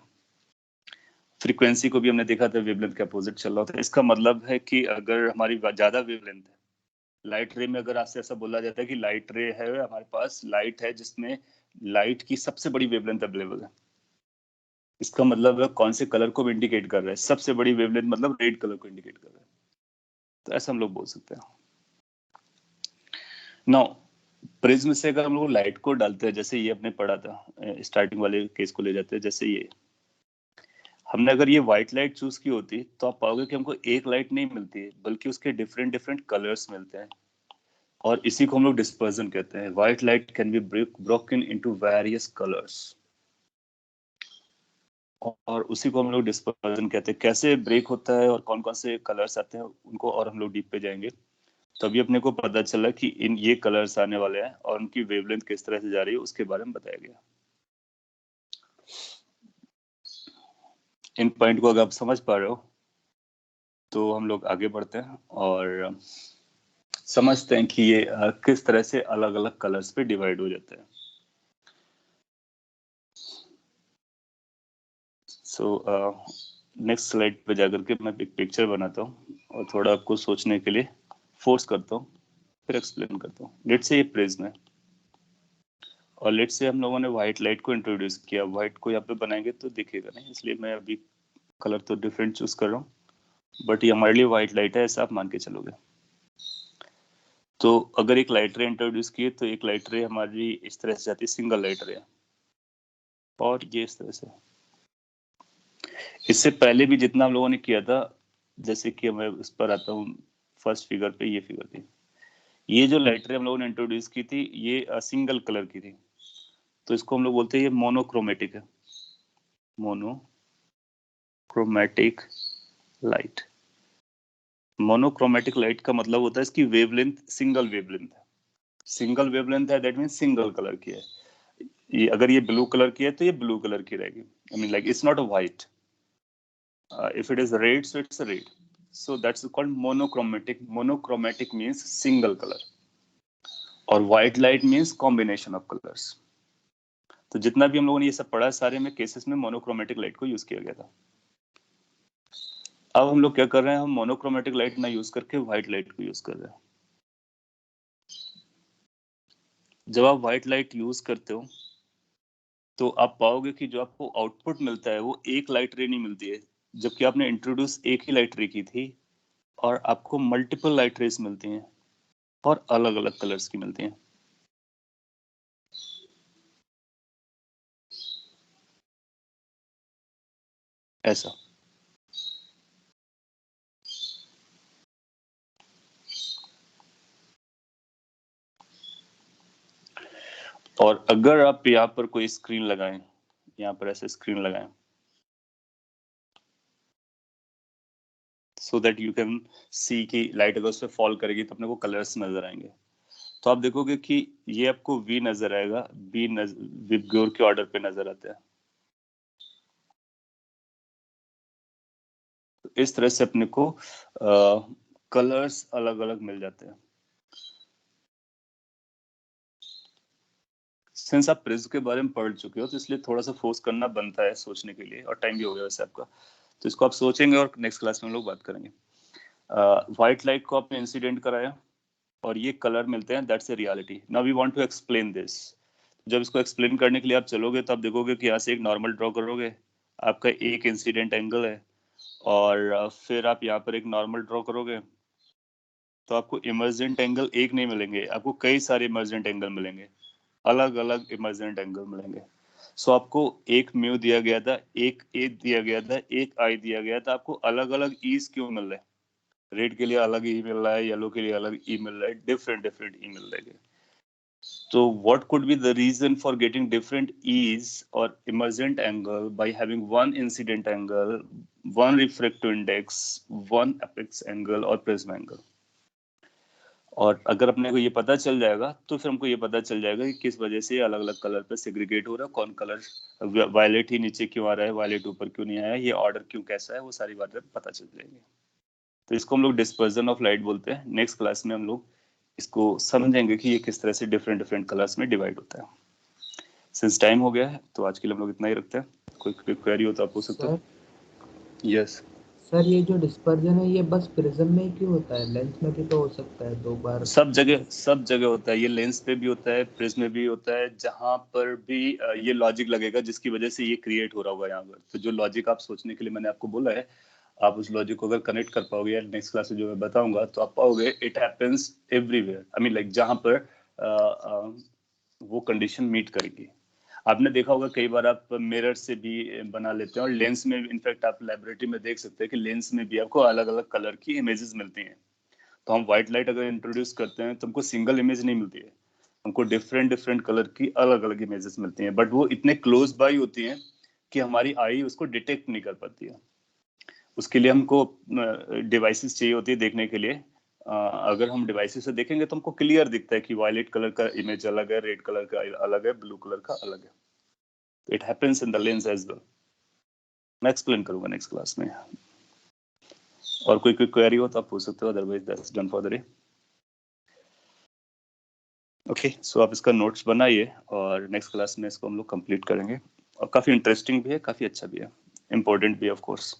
फ्रीक्वेंसी को भी हमने देखा था, वेवलेंथ के अपोजिट चल रहा था। इसका मतलब है कि अगर हमारी ज्यादा वेवलेंथ है, लाइट रे में अगर आपसे ऐसा बोला जाता है कि लाइट रे है, हमारे पास लाइट है जिसमें लाइट की सबसे बड़ी वेवलेंथ अवेलेबल है, इसका मतलब है कौन से कलर को इंडिकेट कर रहा है? सबसे बड़ी वेवलेंथ मतलब रेड कलर को इंडिकेट कर रहा है। तो ऐसा हम लोग बोल सकते हैं। नाउ प्रिज्म से अगर हम लोग लाइट को डालते हैं, जैसे ये अपने पढ़ा था, स्टार्टिंग वाले केस को ले जाते हैं, जैसे ये हमने अगर ये व्हाइट लाइट चूज की होती तो आप पाओगे कि हमको एक लाइट नहीं मिलती है, बल्कि उसके डिफरेंट डिफरेंट कलर्स मिलते हैं, और इसी को हम लोग डिस्पर्जन कहते हैं। White light can be broken into various colours, और उसी को हम लोग डिस्पर्जन कहते हैं। कैसे ब्रेक होता है और कौन कौन से कलर्स आते हैं उनको और हम लोग डीप पे जाएंगे, तभी अपने को पता चला कि इन ये कलर्स आने वाले हैं और उनकी वेवलेंथ किस तरह से जा रही है, उसके बारे में बताया गया। इन पॉइंट को अगर आप समझ पा रहे हो तो हम लोग आगे बढ़ते हैं और समझते हैं कि ये किस तरह से अलग अलग कलर्स पे डिवाइड हो जाते हैं। सो नेक्स्ट स्लाइड पे जाकर के मैं एक पिक्चर बनाता हूँ और थोड़ा आपको सोचने के लिए फोर्स करता हूँ, फिर एक्सप्लेन करता हूँ। लेट्स से ये प्रिज्म है, और लेट्स से हम लोगों ने व्हाइट लाइट को इंट्रोड्यूस किया। व्हाइट को यहाँ पे बनाएंगे तो दिखेगा नहीं, इसलिए मैं अभी कलर तो डिफरेंट चूज कर रहा हूँ, बट ये हमारे लिए व्हाइट लाइट है, ऐसा आप मान के चलोगे। तो अगर एक लाइट रे इंट्रोड्यूस किए तो एक लाइट रे हमारी इस तरह से जाती है, सिंगल लाइट रे, और ये इस तरह से। इससे पहले भी जितना हम लोगों ने किया था, जैसे कि मैं उस पर आता हूँ फर्स्ट फिगर पे, ये फिगर थी, ये जो लाइट रे हम लोगों ने इंट्रोड्यूस की थी ये सिंगल कलर की थी, तो इसको हम लोग बोलते हैं ये मोनोक्रोमेटिक है। Monochromatic light. मोनोक्रोमेटिक लाइट का मतलब होता है इसकी वेवलेंथ सिंगल वेवलेंथ है। सिंगल वेवलेंथ है, दैट मीन सिंगल कलर की है। ये अगर ये ब्लू कलर की है तो ये ब्लू कलर की रहेगी। I mean like it's not a white, if it is red so it's a red, so that's called monochromatic. Monochromatic means single color, और white light means combination of colors. तो जितना भी हम लोगों ने ये सब पढ़ा है, सारे में केसेस में मोनोक्रोमेटिक लाइट को यूज किया गया था। अब हम लोग क्या कर रहे हैं, हम मोनोक्रोमेटिक लाइट ना यूज करके व्हाइट लाइट को यूज कर रहे हैं। जब आप व्हाइट लाइट यूज करते हो तो आप पाओगे कि जो आपको आउटपुट मिलता है वो एक लाइट रे नहीं मिलती है, जबकि आपने इंट्रोड्यूस एक ही लाइट रे की थी, और आपको मल्टीपल लाइट रेस मिलती हैं और अलग अलग कलर्स की मिलती हैं। ऐसा। और अगर आप यहाँ पर कोई स्क्रीन लगाएं, यहाँ पर ऐसे स्क्रीन लगाएं, so that you can see कि लाइट अगर उस पर फॉल करेगी तो अपने को कलर्स नजर आएंगे। तो आप देखोगे कि ये आपको वी नजर आएगा, विबग्योर के ऑर्डर पे नजर आता है। तो इस तरह से अपने को कलर्स अलग अलग मिल जाते हैं। सिंस आप प्रिज्म के बारे में पढ़ चुके हो तो इसलिए थोड़ा सा फोर्स करना बनता है सोचने के लिए, और टाइम भी हो गया वैसे आपका, तो इसको आप सोचेंगे और नेक्स्ट क्लास में हम लोग बात करेंगे। व्हाइट लाइट को आपने इंसिडेंट कराया और ये कलर मिलते हैं, that's a reality. Now we want to explain this. जब इसको एक्सप्लेन करने के लिए आप चलोगे तो आप देखोगे कि यहाँ से एक नॉर्मल ड्रॉ करोगे आपका एक इंसिडेंट एंगल है, और फिर आप यहाँ पर एक नॉर्मल ड्रॉ करोगे तो आपको इमर्जेंट एंगल एक नहीं मिलेंगे, आपको कई सारे इमर्जेंट एंगल मिलेंगे, अलग अलग इमर्जेंट एंगल मिलेंगे। सो आपको एक म्यू दिया गया था, एक ए दिया गया था, एक आई दिया गया था, आपको अलग अलग ईज क्यों मिल रहे हैं? रेड के लिए अलग ई मिल रहा है, येलो के लिए अलग ई मिल रहा है, डिफरेंट डिफरेंट ई मिल रहे हैं। So what could be the reason for getting different ease or emergent angle by having one incident angle, one refractive index, one apex angle और prism angle? और अगर अपने को ये पता चल जाएगा तो फिर हमको ये पता चल जाएगा कि किस वजह से अलग अलग कलर पे सेग्रीगेट हो रहा है, कौन कलर वायलेट ही नीचे क्यों आ रहा है, वायलेट ऊपर क्यों नहीं आया, ये ऑर्डर क्यों कैसा है, वो सारी बातें पता चल जाएंगी। तो इसको हम लोग डिस्पर्जन ऑफ लाइट बोलते हैं। नेक्स्ट क्लास में हम लोग इसको समझेंगे कि ये किस तरह से डिफरेंट डिफरेंट कलर्स में डिवाइड होता है। सिंस टाइम हो गया है तो आज के लिए हम लोग इतना ही रखते हैं। कोई क्वेरी हो तो आप पूछ सकते हो। यस सर ये जो डिस्पर्जन है ये बस प्रिज्म में ही क्यों होता है, लेंस में भी तो हो सकता है दो बार? सब जगह होता है ये, लेंस पे भी होता है, प्रिज्म में भी होता है, जहां पर भी ये लॉजिक लगेगा जिसकी वजह से ये क्रिएट हो रहा होगा यहाँ पर। तो जो लॉजिक आप सोचने के लिए मैंने आपको बोला है, आप उस लॉजिक को अगर कनेक्ट कर पाओगे या नेक्स्ट क्लास में जो मैं बताऊंगा तो आप पाओगे it happens everywhere. I mean like जहां पर वो कंडीशन मीट करेगी। आपने देखा होगा कई बार आप मिरर से भी बना लेते हैं, और लेंस में इनफैक्ट आप लेबोरेटरी में देख सकते हैं कि लेंस में भी आपको अलग अलग कलर की इमेजेस मिलती हैं। तो हम व्हाइट लाइट अगर इंट्रोड्यूस करते हैं तो हमको सिंगल इमेज नहीं मिलती है, हमको डिफरेंट डिफरेंट कलर की अलग अलग इमेजेस मिलती हैं, बट वो इतने क्लोज बाय होती हैं कि हमारी आई उसको डिटेक्ट नहीं कर पाती है। उसके लिए हमको डिवाइसेस चाहिए होती है देखने के लिए। अगर हम डिवाइसेस से देखेंगे तो हमको क्लियर दिखता है कि वायलेट कलर का इमेज अलग है, रेड कलर का अलग है, ब्लू कलर का अलग है। It happens in the lens as well. मैं एक्सप्लेन करूंगा नेक्स्ट क्लास में। और कोई क्वेरी हो तो आप पूछ सकते हो, otherwise that's done for the day. Okay, so आप इसका नोट्स बनाइए और नेक्स्ट क्लास में इसको हम लोग कंप्लीट करेंगे। और काफी इंटरेस्टिंग भी है, काफी अच्छा भी है, इम्पोर्टेंट भी है of course.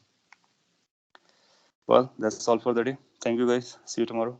Well that's all for the day. Thank you guys, see you tomorrow.